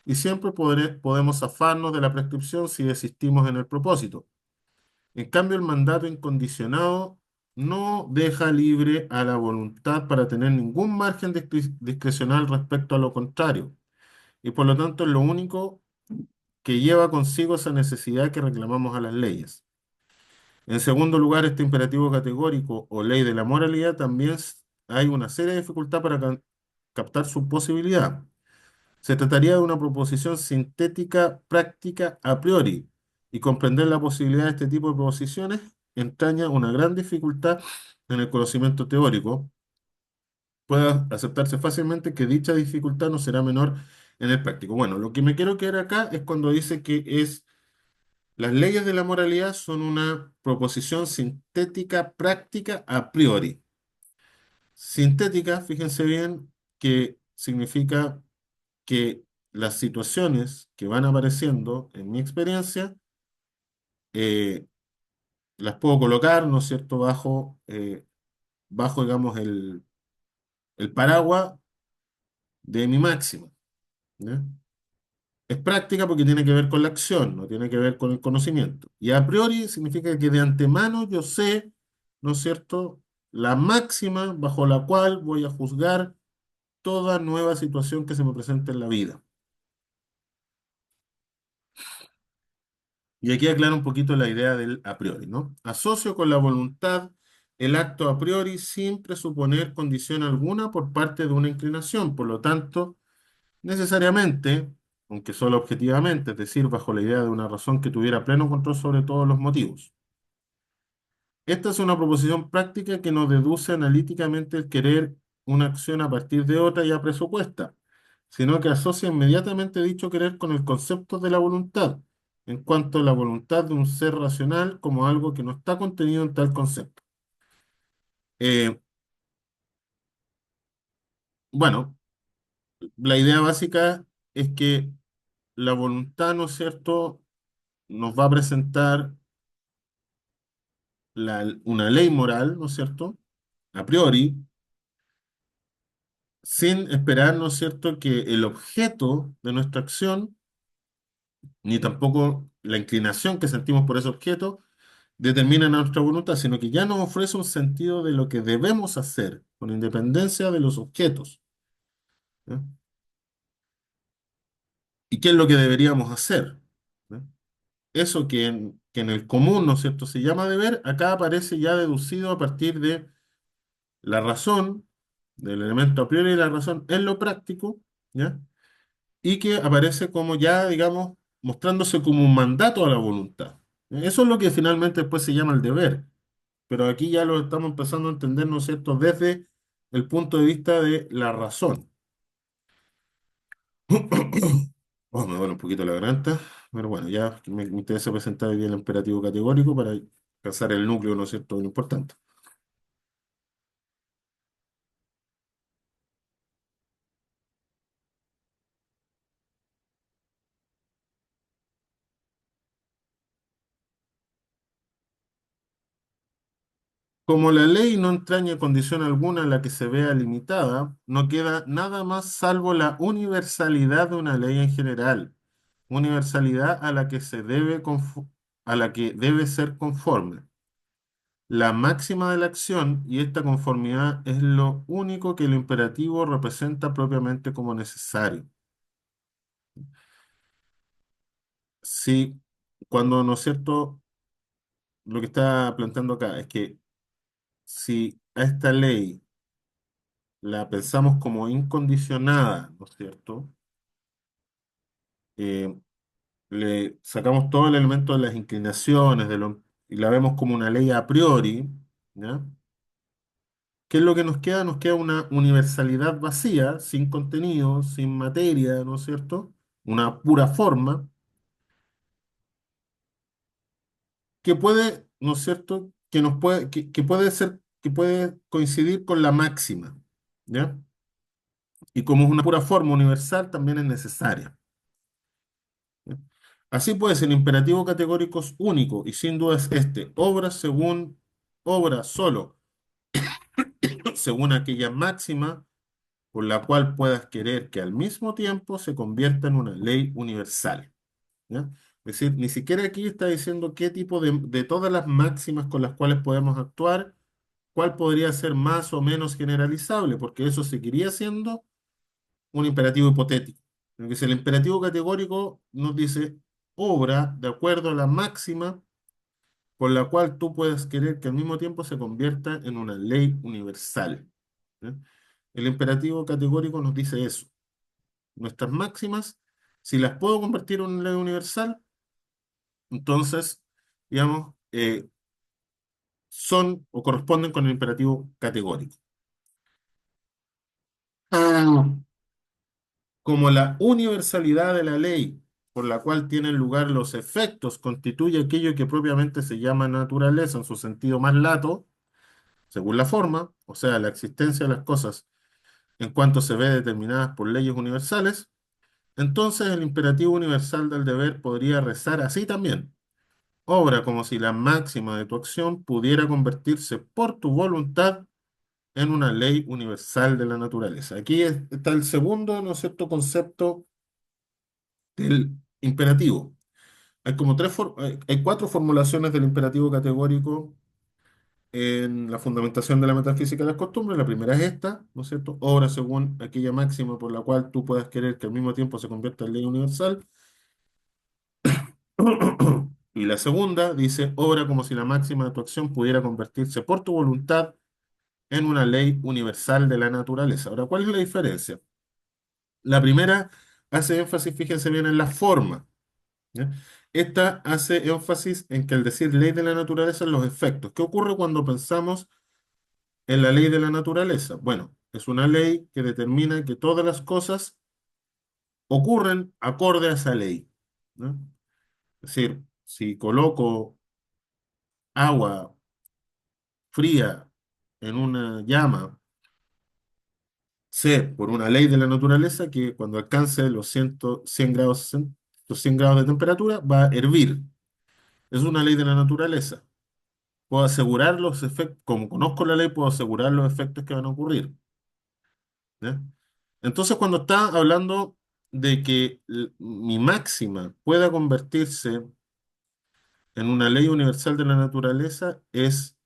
y siempre podemos zafarnos de la prescripción si desistimos en el propósito. En cambio, el mandato incondicionado no deja libre a la voluntad para tener ningún margen discrecional respecto a lo contrario, y por lo tanto es lo único que lleva consigo esa necesidad que reclamamos a las leyes. En segundo lugar, este imperativo categórico o ley de la moralidad también hay una seria dificultad para captar su posibilidad. Se trataría de una proposición sintética práctica a priori, y comprender la posibilidad de este tipo de proposiciones entraña una gran dificultad en el conocimiento teórico. Puede aceptarse fácilmente que dicha dificultad no será menor en el práctico. Bueno, lo que me quiero quedar acá es cuando dice que las leyes de la moralidad son una proposición sintética práctica a priori. Sintética, fíjense bien, que significa que las situaciones que van apareciendo en mi experiencia eh, las puedo colocar, ¿no es cierto?, bajo, digamos, el paraguas de mi máxima, ¿ya? Es práctica porque tiene que ver con la acción, no tiene que ver con el conocimiento. Y a priori significa que de antemano yo sé, ¿no es cierto?, la máxima bajo la cual voy a juzgar toda nueva situación que se me presente en la vida. Y aquí aclaro un poquito la idea del a priori, ¿no? Asocio con la voluntad el acto a priori sin presuponer condición alguna por parte de una inclinación. Por lo tanto, necesariamente, aunque solo objetivamente, es decir, bajo la idea de una razón que tuviera pleno control sobre todos los motivos. Esta es una proposición práctica que no deduce analíticamente el querer una acción a partir de otra ya presupuesta, sino que asocia inmediatamente dicho querer con el concepto de la voluntad, en cuanto a la voluntad de un ser racional como algo que no está contenido en tal concepto. Eh, bueno, la idea básica es que la voluntad, ¿no es cierto?, nos va a presentar una ley moral, ¿no es cierto?, a priori, sin esperar, ¿no es cierto?, que el objeto de nuestra acción, ni tampoco la inclinación que sentimos por ese objeto, determina nuestra voluntad, sino que ya nos ofrece un sentido de lo que debemos hacer, con independencia de los objetos, ¿ya? ¿Y qué es lo que deberíamos hacer? ¿No? Eso que en el común, ¿no es cierto?, se llama deber, acá aparece ya deducido a partir de la razón, del elemento a priori de la razón en lo práctico, ¿ya? Y que aparece como ya, digamos, mostrándose como un mandato a la voluntad. Eso es lo que finalmente después se llama el deber, pero aquí ya lo estamos empezando a entender, ¿no es cierto?, desde el punto de vista de la razón. Oh, me duele un poquito la garganta, pero bueno, ya me interesa presentar hoy día el imperativo categórico para alcanzar el núcleo, ¿no es cierto?, de lo importante. Como la ley no entraña condición alguna a la que se vea limitada, no queda nada más salvo la universalidad de una ley en general, universalidad a la que a la que debe ser conforme. La máxima de la acción y esta conformidad es lo único que el imperativo representa propiamente como necesario. Si, cuando, ¿no es cierto?, lo que está planteando acá es que si a esta ley la pensamos como incondicionada, ¿no es cierto? Eh, Le sacamos todo el elemento de las inclinaciones y la vemos como una ley a priori, ¿ya? ¿Qué es lo que nos queda? Nos queda una universalidad vacía, sin contenido, sin materia, ¿no es cierto? Una pura forma que puede, ¿no es cierto? Que puede ser, que puede coincidir con la máxima, ¿ya? Y como es una pura forma universal, también es necesaria. ¿Ya? Así pues, el imperativo categórico es único y sin duda es este: obra solo, según aquella máxima por la cual puedas querer que al mismo tiempo se convierta en una ley universal. ¿Ya? Es decir, ni siquiera aquí está diciendo qué tipo de todas las máximas con las cuales podemos actuar, cuál podría ser más o menos generalizable, porque eso seguiría siendo un imperativo hipotético. Porque si el imperativo categórico nos dice obra de acuerdo a la máxima por la cual tú puedes querer que al mismo tiempo se convierta en una ley universal. ¿Ya? El imperativo categórico nos dice eso. Nuestras máximas, si las puedo convertir en una ley universal, entonces, digamos, son o corresponden con el imperativo categórico. Como la universalidad de la ley por la cual tienen lugar los efectos constituye aquello que propiamente se llama naturaleza en su sentido más lato, según la forma, o sea, la existencia de las cosas en cuanto se ve determinadas por leyes universales, entonces el imperativo universal del deber podría rezar así también. Obra como si la máxima de tu acción pudiera convertirse por tu voluntad en una ley universal de la naturaleza. Aquí está el segundo, ¿no es cierto?, concepto del imperativo. Hay cuatro formulaciones del imperativo categórico en la fundamentación de la metafísica de las costumbres. La primera es esta, ¿no es cierto? Obra según aquella máxima por la cual tú puedas querer que al mismo tiempo se convierta en ley universal. Y la segunda dice, obra como si la máxima de tu acción pudiera convertirse por tu voluntad en una ley universal de la naturaleza. Ahora, ¿cuál es la diferencia? La primera hace énfasis, fíjense bien, en la forma. ¿Ya? Esta hace énfasis en que al decir ley de la naturaleza, en los efectos. ¿Qué ocurre cuando pensamos en la ley de la naturaleza? Bueno, es una ley que determina que todas las cosas ocurren acorde a esa ley, ¿no? Es decir, si coloco agua fría en una llama, sé por una ley de la naturaleza que cuando alcance los 100 grados, los 100 grados de temperatura va a hervir. Es una ley de la naturaleza. Puedo asegurar los efectos, como conozco la ley, puedo asegurar los efectos que van a ocurrir. ¿Ya? Entonces, cuando está hablando de que mi máxima pueda convertirse en una ley universal de la naturaleza, es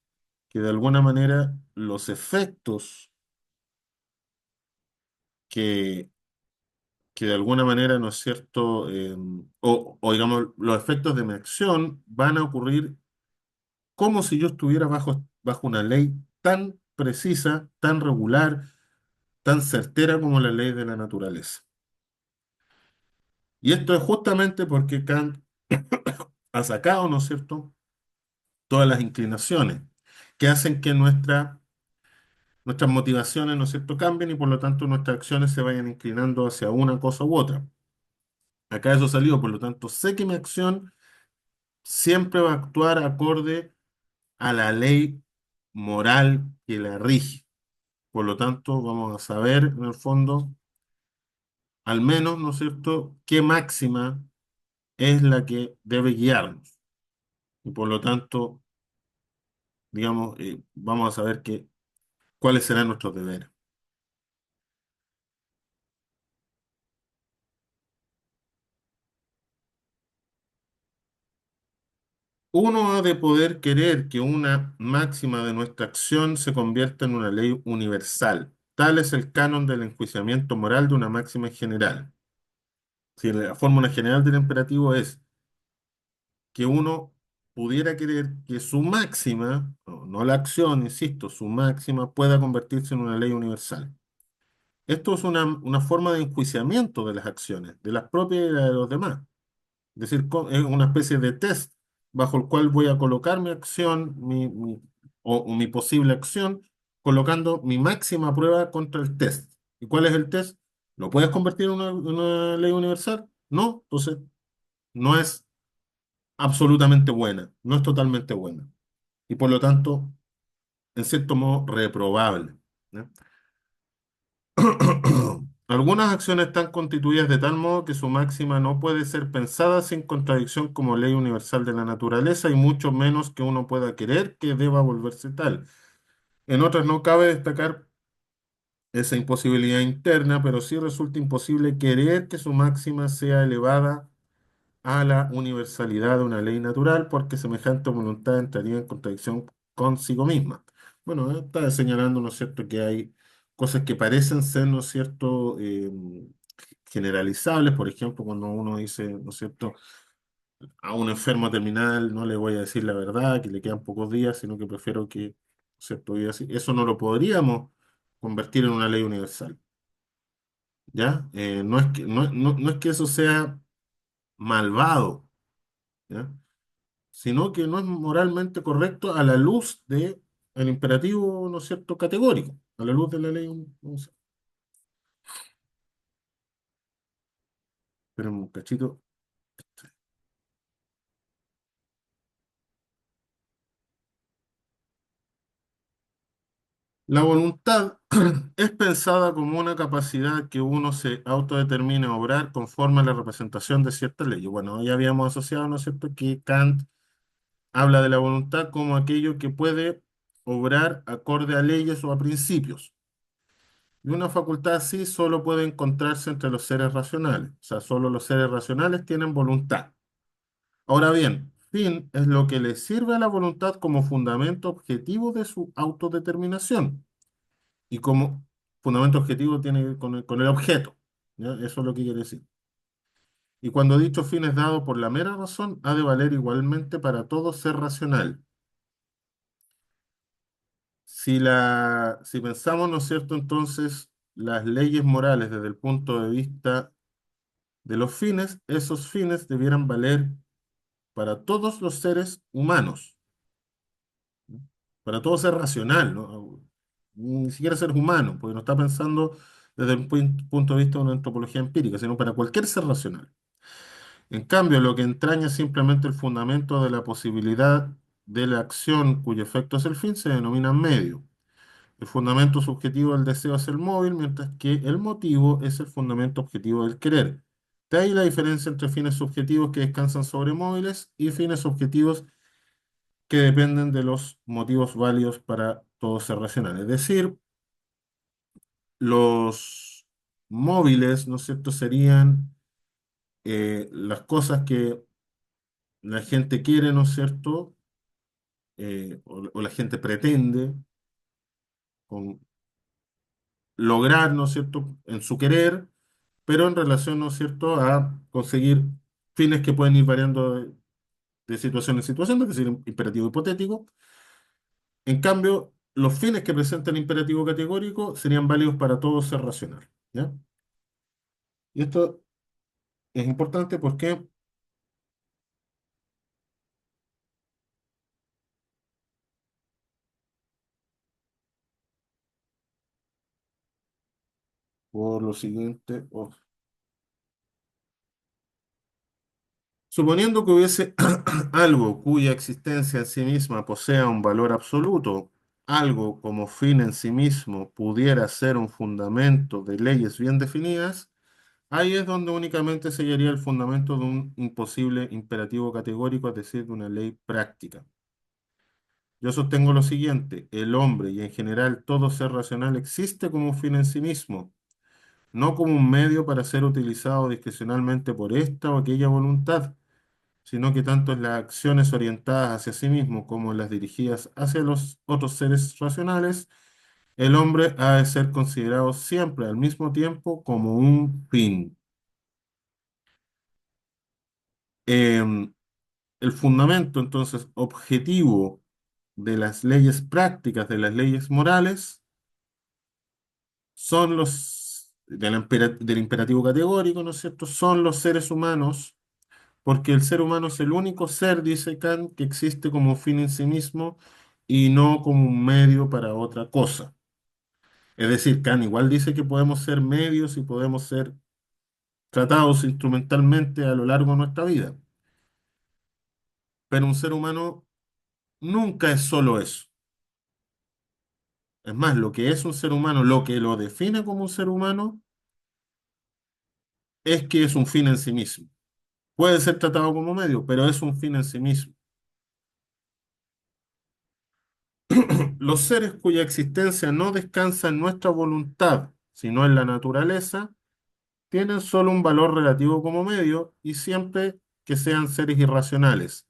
que de alguna manera los efectos que que de alguna manera, ¿no es cierto? O digamos, los efectos de mi acción van a ocurrir como si yo estuviera bajo una ley tan precisa, tan regular, tan certera como la ley de la naturaleza. Y esto es justamente porque Kant ha sacado, ¿no es cierto?, todas las inclinaciones que hacen que nuestras motivaciones, ¿no es cierto?, cambien y por lo tanto nuestras acciones se vayan inclinando hacia una cosa u otra. Acá eso salió, por lo tanto, sé que mi acción siempre va a actuar acorde a la ley moral que la rige. Por lo tanto, vamos a saber en el fondo, al menos, ¿no es cierto?, qué máxima es la que debe guiarnos. Y por lo tanto, digamos, vamos a saber cuáles serán nuestros deberes. Uno ha de poder querer que una máxima de nuestra acción se convierta en una ley universal. Tal es el canon del enjuiciamiento moral de una máxima en general. Si la fórmula general del imperativo es que uno pudiera querer que su máxima, no la acción, insisto, su máxima pueda convertirse en una ley universal. Esto es una forma de enjuiciamiento de las acciones, de las propias y de los demás. Es decir, es una especie de test bajo el cual voy a colocar mi acción, o mi posible acción, colocando mi máxima prueba contra el test. ¿Y cuál es el test? ¿Lo puedes convertir en una ley universal? No, entonces no es absolutamente buena, no es totalmente buena. Y por lo tanto, en cierto modo, reprobable. ¿Ya? Algunas acciones están constituidas de tal modo que su máxima no puede ser pensada sin contradicción como ley universal de la naturaleza y mucho menos que uno pueda querer que deba volverse tal. En otras no cabe destacar esa imposibilidad interna, pero sí resulta imposible querer que su máxima sea elevada a la universalidad de una ley natural porque semejante voluntad entraría en contradicción consigo misma. Bueno, está señalando, ¿no es cierto?, que hay cosas que parecen ser, ¿no es cierto?, generalizables. Por ejemplo, cuando uno dice, ¿no es cierto?, a un enfermo terminal no le voy a decir la verdad, que le quedan pocos días, sino que prefiero que, ¿no es cierto?, viva así. Eso no lo podríamos convertir en una ley universal, ¿ya? No es que eso sea malvado, ¿ya?, sino que no es moralmente correcto a la luz de el imperativo, ¿no es cierto?, categórico, a la luz de la ley. No sé, pero un cachito. La voluntad es pensada como una capacidad que uno se autodetermina a obrar conforme a la representación de ciertas leyes. Bueno, ya habíamos asociado, ¿no es cierto?, que Kant habla de la voluntad como aquello que puede obrar acorde a leyes o a principios. Y una facultad así solo puede encontrarse entre los seres racionales. O sea, solo los seres racionales tienen voluntad. Ahora bien, fin es lo que le sirve a la voluntad como fundamento objetivo de su autodeterminación. Y como fundamento objetivo tiene que ver con el objeto. ¿Ya? Eso es lo que quiere decir. Y cuando dicho fin es dado por la mera razón, ha de valer igualmente para todo ser racional. Si pensamos, ¿no es cierto?, entonces las leyes morales desde el punto de vista de los fines, esos fines debieran valer para todos los seres humanos, ¿no? Para todo ser racional, ¿no? Ni siquiera seres humanos, porque no está pensando desde el punto de vista de una antropología empírica, sino para cualquier ser racional. En cambio, lo que entraña simplemente el fundamento de la posibilidad de la acción cuyo efecto es el fin se denomina medio. El fundamento subjetivo del deseo es el móvil, mientras que el motivo es el fundamento objetivo del querer. De ahí la diferencia entre fines subjetivos que descansan sobre móviles y fines objetivos que dependen de los motivos válidos para todo ser racional. Es decir, los móviles, ¿no es cierto?, serían las cosas que la gente quiere, ¿no es cierto?, o la gente pretende con lograr, ¿no es cierto?, en su querer, pero en relación, ¿no es cierto?, a conseguir fines que pueden ir variando de situación en situación, es decir, un imperativo hipotético. En cambio, los fines que presentan imperativo categórico serían válidos para todo ser racional, ¿ya? Y esto es importante porque, por lo siguiente, suponiendo que hubiese algo cuya existencia en sí misma posea un valor absoluto, algo como fin en sí mismo pudiera ser un fundamento de leyes bien definidas, ahí es donde únicamente se hallaría el fundamento de un imposible imperativo categórico, es decir, de una ley práctica. Yo sostengo lo siguiente: el hombre y en general todo ser racional existe como un fin en sí mismo, no como un medio para ser utilizado discrecionalmente por esta o aquella voluntad, sino que tanto en las acciones orientadas hacia sí mismo como en las dirigidas hacia los otros seres racionales, el hombre ha de ser considerado siempre al mismo tiempo como un fin. Em, el fundamento, entonces, objetivo de las leyes prácticas, de las leyes morales, son del imperativo categórico, ¿no es cierto? Son los seres humanos, porque el ser humano es el único ser, dice Kant, que existe como fin en sí mismo y no como un medio para otra cosa. Es decir, Kant igual dice que podemos ser medios y podemos ser tratados instrumentalmente a lo largo de nuestra vida, pero un ser humano nunca es solo eso. Es más, lo que es un ser humano, lo que lo define como un ser humano, es que es un fin en sí mismo. Puede ser tratado como medio, pero es un fin en sí mismo. Los seres cuya existencia no descansa en nuestra voluntad, sino en la naturaleza, tienen solo un valor relativo como medio y siempre que sean seres irracionales,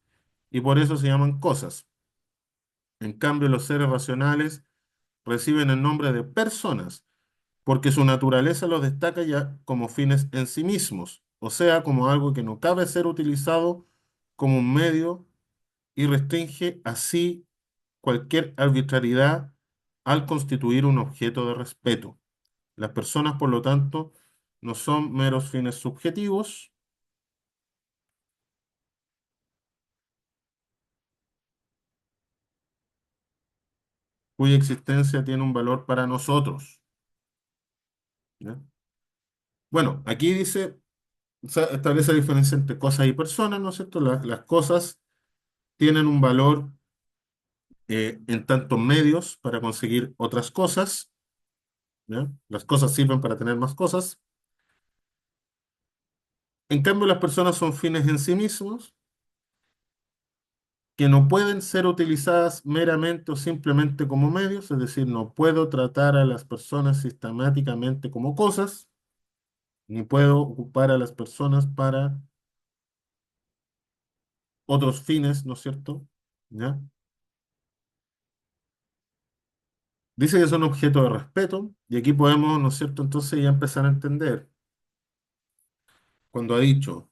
y por eso se llaman cosas. En cambio, los seres racionales reciben el nombre de personas, porque su naturaleza los destaca ya como fines en sí mismos, o sea, como algo que no cabe ser utilizado como un medio y restringe así cualquier arbitrariedad al constituir un objeto de respeto. Las personas, por lo tanto, no son meros fines subjetivos, cuya existencia tiene un valor para nosotros, ¿ya? Bueno, aquí dice, establece la diferencia entre cosas y personas, ¿no es cierto? Las cosas tienen un valor en tantos medios para conseguir otras cosas, ¿ya? Las cosas sirven para tener más cosas. En cambio, las personas son fines en sí mismos que no pueden ser utilizadas meramente o simplemente como medios, es decir, no puedo tratar a las personas sistemáticamente como cosas, ni puedo ocupar a las personas para otros fines, ¿no es cierto? ¿Ya? Dice que son objeto de respeto, y aquí podemos, ¿no es cierto?, entonces ya empezar a entender cuando ha dicho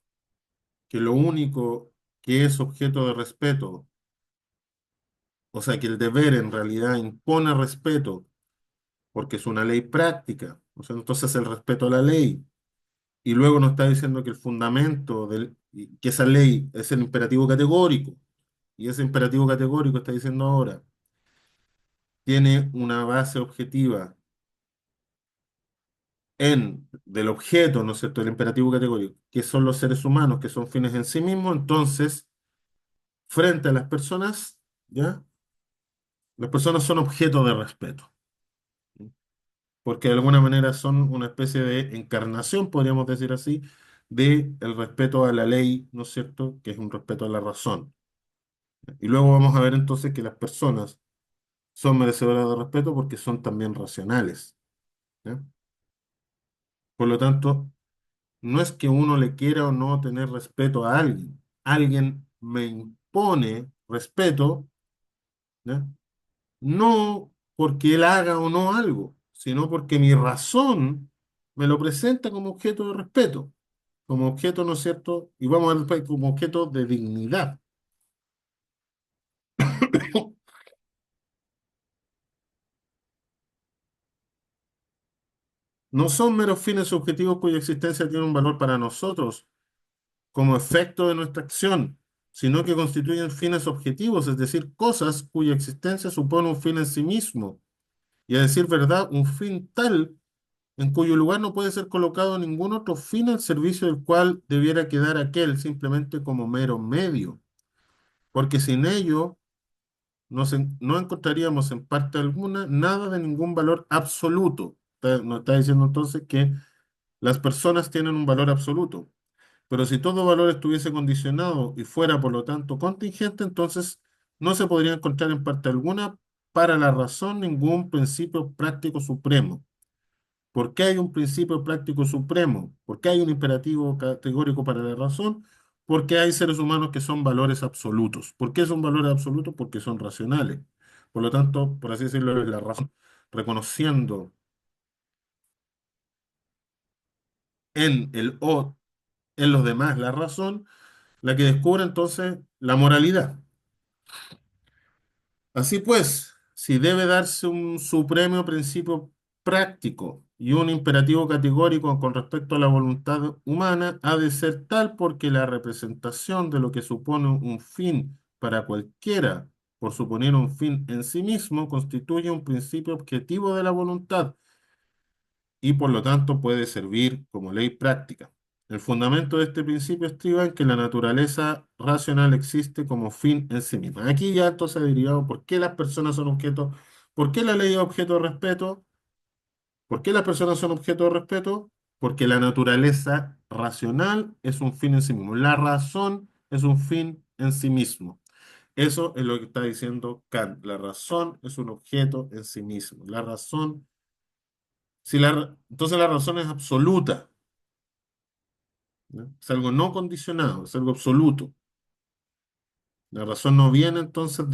que lo único que es objeto de respeto, o sea, que el deber en realidad impone respeto porque es una ley práctica, o sea, entonces el respeto a la ley. Y luego nos está diciendo que el fundamento que esa ley es el imperativo categórico, y ese imperativo categórico está diciendo ahora, tiene una base objetiva del objeto, ¿no es cierto?, del imperativo categórico, que son los seres humanos, que son fines en sí mismos. Entonces, frente a las personas, ¿ya? Las personas son objeto de respeto, ¿sí? Porque de alguna manera son una especie de encarnación, podríamos decir así, de el respeto a la ley, ¿no es cierto?, que es un respeto a la razón. Y luego vamos a ver entonces que las personas son merecedoras de respeto porque son también racionales, ¿ya? Por lo tanto, no es que uno le quiera o no tener respeto a alguien. Alguien me impone respeto, ¿ya? No porque él haga o no algo, sino porque mi razón me lo presenta como objeto de respeto, como objeto, ¿no es cierto? Y vamos a ver después como objeto de dignidad. No son meros fines subjetivos cuya existencia tiene un valor para nosotros como efecto de nuestra acción, sino que constituyen fines objetivos, es decir, cosas cuya existencia supone un fin en sí mismo, y a decir verdad, un fin tal en cuyo lugar no puede ser colocado ningún otro fin al servicio del cual debiera quedar aquel simplemente como mero medio, porque sin ello no encontraríamos en parte alguna nada de ningún valor absoluto. Nos está diciendo entonces que las personas tienen un valor absoluto. Pero si todo valor estuviese condicionado y fuera, por lo tanto, contingente, entonces no se podría encontrar en parte alguna para la razón ningún principio práctico supremo. ¿Por qué hay un principio práctico supremo? ¿Por qué hay un imperativo categórico para la razón? Porque hay seres humanos que son valores absolutos. ¿Por qué son valores absolutos? Porque son racionales. Por lo tanto, por así decirlo, es la razón, reconociendo en el o, en los demás la razón, la que descubre entonces la moralidad. Así pues, si debe darse un supremo principio práctico y un imperativo categórico con respecto a la voluntad humana, ha de ser tal porque la representación de lo que supone un fin para cualquiera, por suponer un fin en sí mismo, constituye un principio objetivo de la voluntad y por lo tanto puede servir como ley práctica. El fundamento de este principio estriba en que la naturaleza racional existe como fin en sí misma. Aquí ya entonces ha derivado por qué las personas son objetos, por qué la ley es objeto de respeto, por qué las personas son objeto de respeto, porque la naturaleza racional es un fin en sí mismo. La razón es un fin en sí mismo. Eso es lo que está diciendo Kant. La razón es un objeto en sí mismo. La razón, entonces la razón es absoluta, ¿no? Es algo no condicionado, es algo absoluto. La razón no viene entonces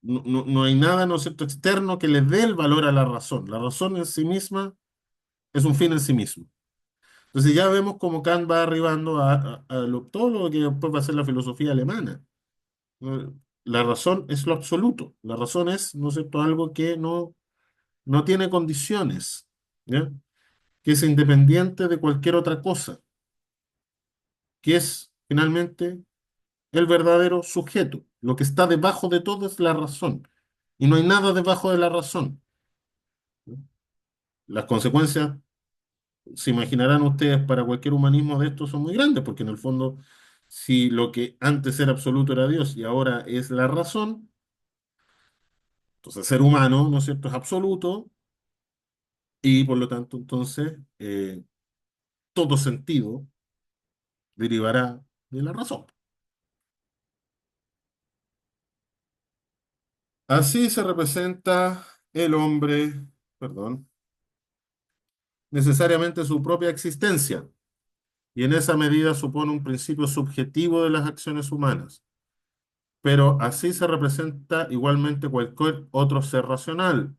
no hay nada, ¿no es cierto?, externo que le dé el valor a la razón. La razón en sí misma es un fin en sí mismo. Entonces ya vemos cómo Kant va arribando todo lo que después va a ser la filosofía alemana, ¿no? La razón es lo absoluto. La razón es, ¿no es cierto?, algo que no tiene condiciones, ¿ya? Que es independiente de cualquier otra cosa, que es finalmente el verdadero sujeto. Lo que está debajo de todo es la razón. Y no hay nada debajo de la razón, ¿no? Las consecuencias, se imaginarán ustedes, para cualquier humanismo de esto son muy grandes, porque en el fondo, si lo que antes era absoluto era Dios y ahora es la razón, entonces el ser humano, ¿no es cierto?, es absoluto y por lo tanto entonces todo sentido derivará de la razón. Así se representa el hombre, perdón, necesariamente su propia existencia y en esa medida supone un principio subjetivo de las acciones humanas. Pero así se representa igualmente cualquier otro ser racional,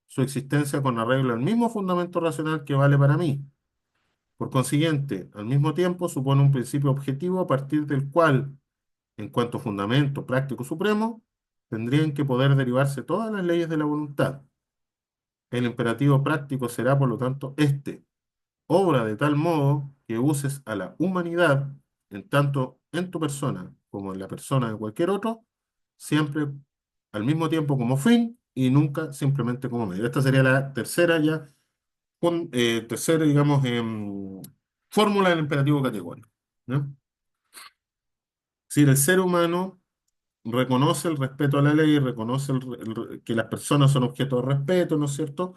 su existencia con arreglo al mismo fundamento racional que vale para mí. Por consiguiente, al mismo tiempo supone un principio objetivo a partir del cual, en cuanto fundamento práctico supremo, tendrían que poder derivarse todas las leyes de la voluntad. El imperativo práctico será, por lo tanto, este: obra de tal modo que uses a la humanidad, en tanto en tu persona como en la persona de cualquier otro, siempre al mismo tiempo como fin y nunca simplemente como medio. Esta sería la tercera ya, tercera, digamos, fórmula del imperativo categórico, ¿no? Si el ser humano reconoce el respeto a la ley, reconoce que las personas son objeto de respeto, ¿no es cierto?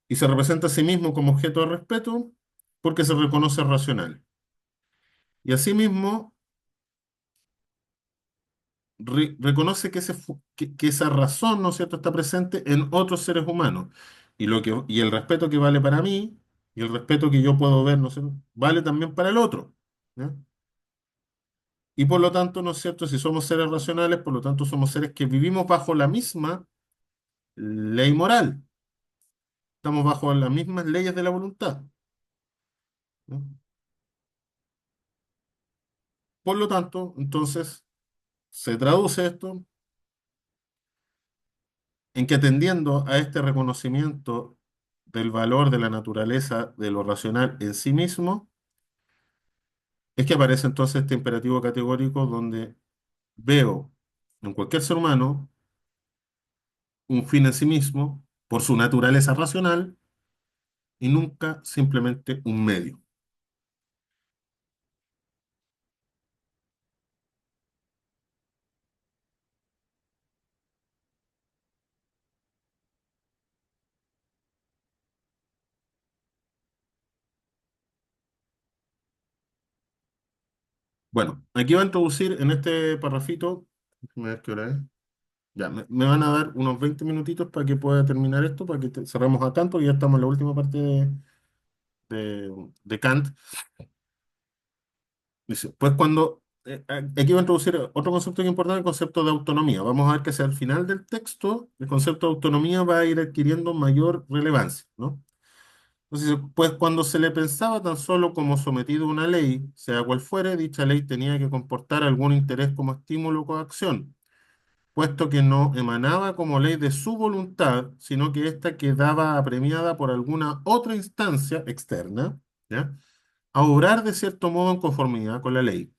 Y se representa a sí mismo como objeto de respeto porque se reconoce racional. Y asimismo reconoce que esa razón, ¿no es cierto?, está presente en otros seres humanos. Y el respeto que vale para mí y el respeto que yo puedo ver, ¿no es cierto?, vale también para el otro, ¿ya? Y por lo tanto, ¿no es cierto?, si somos seres racionales, por lo tanto somos seres que vivimos bajo la misma ley moral. Estamos bajo las mismas leyes de la voluntad, ¿no? Por lo tanto, entonces, se traduce esto en que atendiendo a este reconocimiento del valor de la naturaleza de lo racional en sí mismo, es que aparece entonces este imperativo categórico donde veo en cualquier ser humano un fin en sí mismo por su naturaleza racional y nunca simplemente un medio. Bueno, aquí va a introducir en este parrafito, déjame ver qué hora es. Ya, me van a dar unos 20 minutitos para que pueda terminar esto, para que cerremos a Kant, porque ya estamos en la última parte de Kant. Dice, pues cuando, aquí va a introducir otro concepto que es importante, el concepto de autonomía. Vamos a ver que hacia el final del texto, el concepto de autonomía va a ir adquiriendo mayor relevancia, ¿no? Entonces, pues cuando se le pensaba tan solo como sometido a una ley, sea cual fuere, dicha ley tenía que comportar algún interés como estímulo o coacción, puesto que no emanaba como ley de su voluntad, sino que ésta quedaba apremiada por alguna otra instancia externa, ¿ya? A obrar de cierto modo en conformidad con la ley.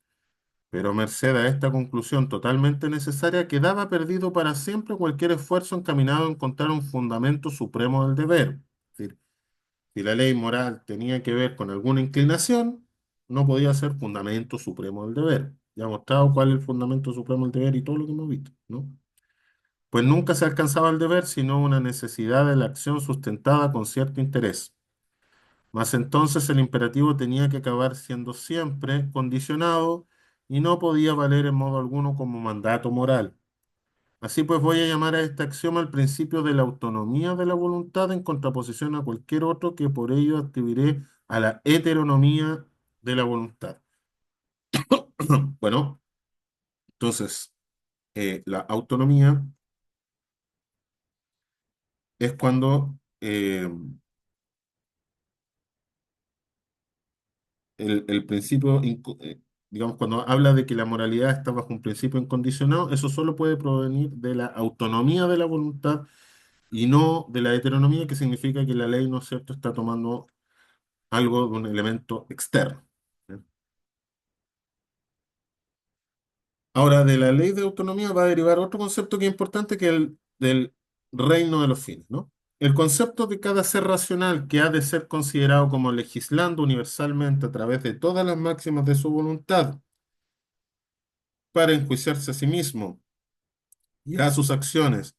Pero merced a esta conclusión totalmente necesaria, quedaba perdido para siempre cualquier esfuerzo encaminado a encontrar un fundamento supremo del deber. Es decir, si la ley moral tenía que ver con alguna inclinación, no podía ser fundamento supremo del deber. Ya he mostrado cuál es el fundamento supremo del deber y todo lo que hemos visto, ¿no? Pues nunca se alcanzaba el deber, sino una necesidad de la acción sustentada con cierto interés. Mas entonces el imperativo tenía que acabar siendo siempre condicionado y no podía valer en modo alguno como mandato moral. Así pues voy a llamar a este axioma el principio de la autonomía de la voluntad en contraposición a cualquier otro que por ello atribuiré a la heteronomía de la voluntad. Bueno, entonces la autonomía es cuando el principio, digamos, cuando habla de que la moralidad está bajo un principio incondicionado, eso solo puede provenir de la autonomía de la voluntad y no de la heteronomía, que significa que la ley, ¿no es cierto?, está tomando algo de un elemento externo. ¿Ya? Ahora, de la ley de autonomía va a derivar otro concepto que es importante, que es el del reino de los fines, ¿no? El concepto de cada ser racional que ha de ser considerado como legislando universalmente a través de todas las máximas de su voluntad para enjuiciarse a sí mismo y a sus acciones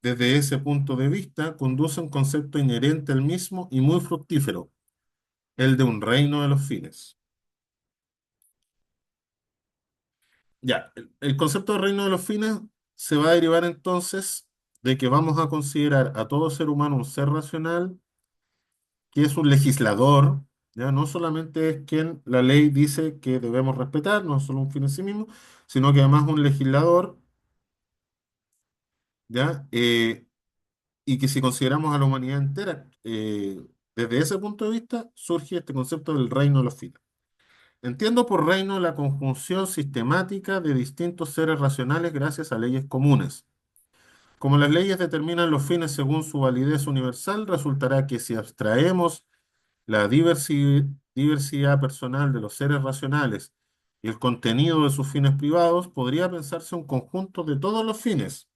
desde ese punto de vista, conduce a un concepto inherente al mismo y muy fructífero, el de un reino de los fines. Ya, el concepto de reino de los fines se va a derivar entonces de que vamos a considerar a todo ser humano un ser racional que es un legislador, ya no solamente es quien la ley dice que debemos respetar, no es solo un fin en sí mismo, sino que además un legislador, ya, y que si consideramos a la humanidad entera, desde ese punto de vista surge este concepto del reino de los fines. Entiendo por reino la conjunción sistemática de distintos seres racionales gracias a leyes comunes. Como las leyes determinan los fines según su validez universal, resultará que si abstraemos la diversidad personal de los seres racionales y el contenido de sus fines privados, podría pensarse un conjunto de todos los fines,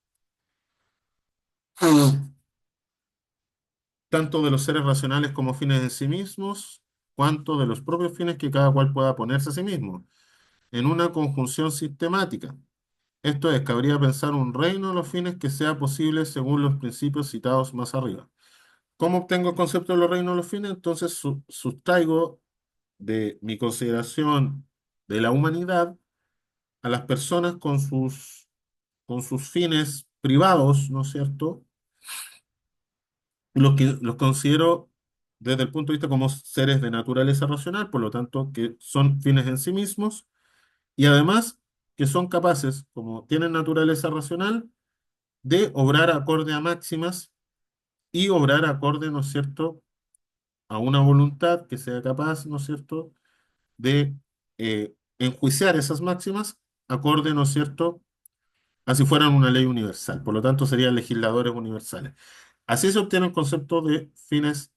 tanto de los seres racionales como fines en sí mismos, cuanto de los propios fines que cada cual pueda ponerse a sí mismo, en una conjunción sistemática. Esto es, cabría pensar un reino de los fines que sea posible según los principios citados más arriba. ¿Cómo obtengo el concepto de los reinos de los fines? Entonces sustraigo de mi consideración de la humanidad a las personas con sus fines privados, ¿no es cierto? Los considero desde el punto de vista como seres de naturaleza racional, por lo tanto, que son fines en sí mismos y además que son capaces, como tienen naturaleza racional, de obrar acorde a máximas y obrar acorde, ¿no es cierto?, a una voluntad que sea capaz, ¿no es cierto?, de enjuiciar esas máximas acorde, ¿no es cierto?, a si fueran una ley universal. Por lo tanto, serían legisladores universales. Así se obtiene el concepto de fines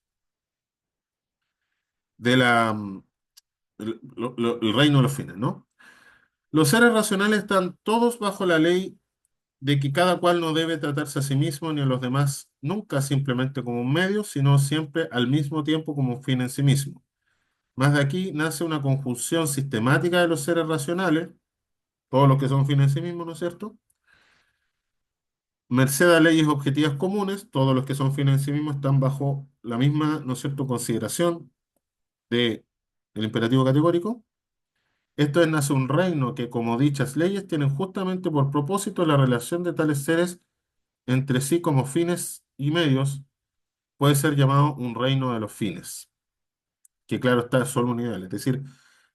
de el reino de los fines, ¿no? Los seres racionales están todos bajo la ley de que cada cual no debe tratarse a sí mismo ni a los demás nunca simplemente como un medio, sino siempre al mismo tiempo como un fin en sí mismo. Más de aquí nace una conjunción sistemática de los seres racionales, todos los que son fines en sí mismos, ¿no es cierto? Merced a leyes objetivas comunes, todos los que son fines en sí mismos están bajo la misma, ¿no es cierto?, consideración de el imperativo categórico. Esto es, nace un reino que, como dichas leyes, tienen justamente por propósito la relación de tales seres entre sí como fines y medios, puede ser llamado un reino de los fines, que claro está, es solo un ideal. Es decir,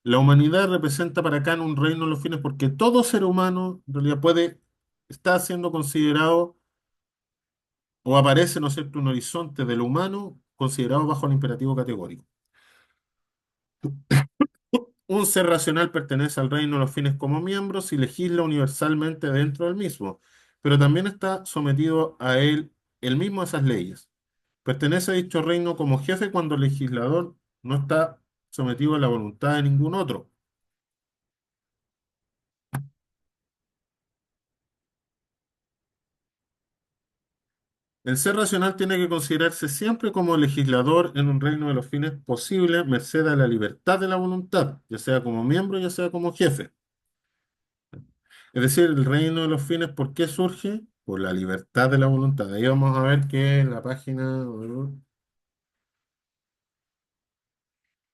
la humanidad representa para Kant un reino de los fines porque todo ser humano en realidad está siendo considerado o aparece, ¿no es cierto?, un horizonte de lo humano considerado bajo el imperativo categórico. Un ser racional pertenece al reino de los fines como miembros y legisla universalmente dentro del mismo, pero también está sometido a él mismo a esas leyes. Pertenece a dicho reino como jefe cuando el legislador no está sometido a la voluntad de ningún otro. El ser racional tiene que considerarse siempre como legislador en un reino de los fines posible, merced a la libertad de la voluntad, ya sea como miembro, ya sea como jefe. Es decir, el reino de los fines, ¿por qué surge? Por la libertad de la voluntad. Ahí vamos a ver que en la página,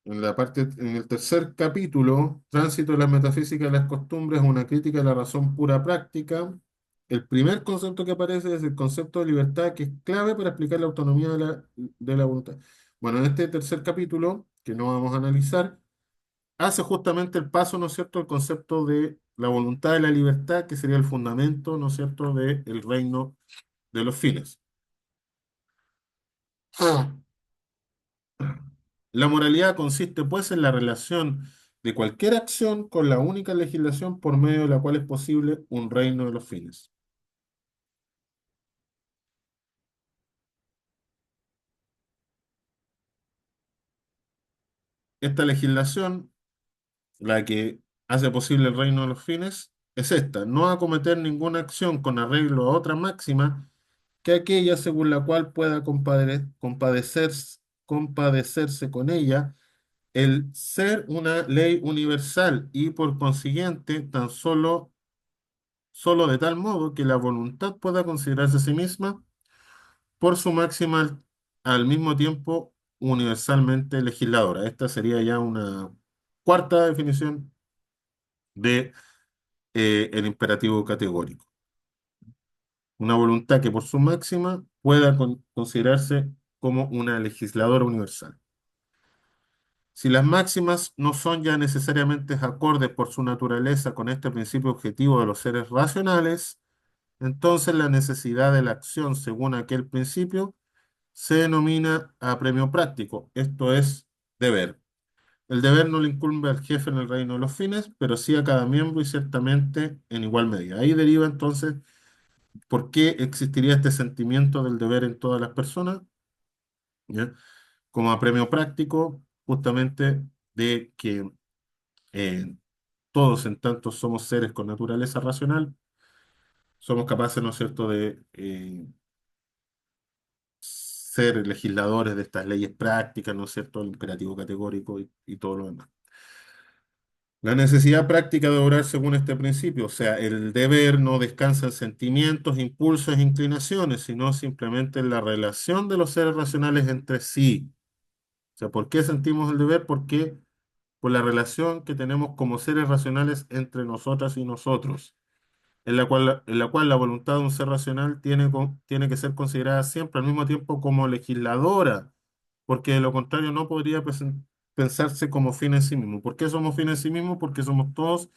en la parte, en el tercer capítulo, Tránsito de la metafísica de las costumbres, una crítica de la razón pura práctica. El primer concepto que aparece es el concepto de libertad, que es clave para explicar la autonomía de la voluntad. Bueno, en este tercer capítulo, que no vamos a analizar, hace justamente el paso, ¿no es cierto?, el concepto de la voluntad de la libertad, que sería el fundamento, ¿no es cierto?, del reino de los fines. La moralidad consiste, pues, en la relación de cualquier acción con la única legislación por medio de la cual es posible un reino de los fines. Esta legislación, la que hace posible el reino de los fines, es esta: no acometer ninguna acción con arreglo a otra máxima que aquella según la cual pueda compadecerse con ella el ser una ley universal y por consiguiente solo de tal modo que la voluntad pueda considerarse a sí misma por su máxima al mismo tiempo universalmente legisladora. Esta sería ya una cuarta definición de el imperativo categórico. Una voluntad que por su máxima pueda considerarse como una legisladora universal. Si las máximas no son ya necesariamente acordes por su naturaleza con este principio objetivo de los seres racionales, entonces la necesidad de la acción según aquel principio se denomina apremio práctico, esto es deber. El deber no le incumbe al jefe en el reino de los fines, pero sí a cada miembro y ciertamente en igual medida. Ahí deriva entonces por qué existiría este sentimiento del deber en todas las personas, ¿ya? Como apremio práctico, justamente de que eh, todos en tanto somos seres con naturaleza racional, somos capaces, ¿no es cierto?, de ser legisladores de estas leyes prácticas, ¿no es cierto?, el imperativo categórico y todo lo demás. La necesidad práctica de obrar según este principio, o sea, el deber no descansa en sentimientos, impulsos e inclinaciones, sino simplemente en la relación de los seres racionales entre sí. O sea, ¿por qué sentimos el deber? Porque por la relación que tenemos como seres racionales entre nosotras y nosotros, en la cual la voluntad de un ser racional tiene que ser considerada siempre al mismo tiempo como legisladora, porque de lo contrario no podría pensarse como fin en sí mismo. ¿Por qué somos fin en sí mismo? Porque somos todos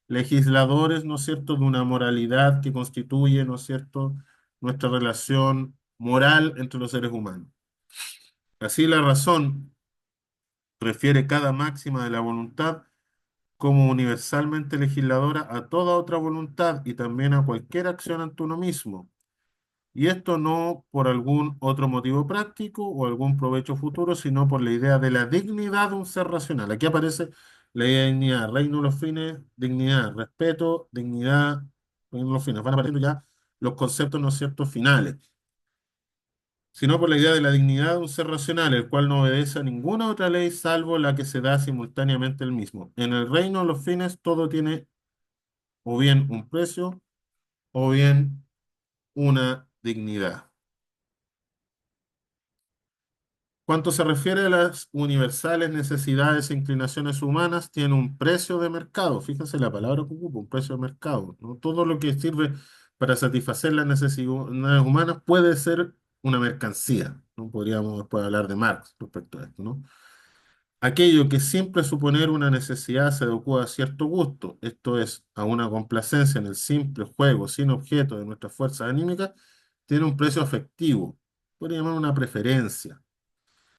legisladores, ¿no es cierto?, de una moralidad que constituye, ¿no es cierto?, nuestra relación, moral entre los seres humanos. Así la razón refiere cada máxima de la voluntad como universalmente legisladora a toda otra voluntad y también a cualquier acción ante uno mismo. Y esto no por algún otro motivo práctico o algún provecho futuro, sino por la idea de la dignidad de un ser racional. Aquí aparece la idea de dignidad, reino de los fines, dignidad, respeto, dignidad, reino de los fines. Van apareciendo ya los conceptos, ¿no es cierto?, finales, sino por la idea de la dignidad de un ser racional, el cual no obedece a ninguna otra ley salvo la que se da simultáneamente el mismo. En el reino de los fines todo tiene o bien un precio o bien una dignidad. Cuanto se refiere a las universales necesidades e inclinaciones humanas, tiene un precio de mercado. Fíjense la palabra que ocupa, un precio de mercado, ¿no? Todo lo que sirve para satisfacer las necesidades humanas puede ser una mercancía, ¿no? Podríamos después hablar de Marx respecto a esto, ¿no? Aquello que siempre suponer una necesidad se adecua a cierto gusto, esto es, a una complacencia en el simple juego sin objeto de nuestras fuerzas anímicas, tiene un precio afectivo, podría llamar una preferencia.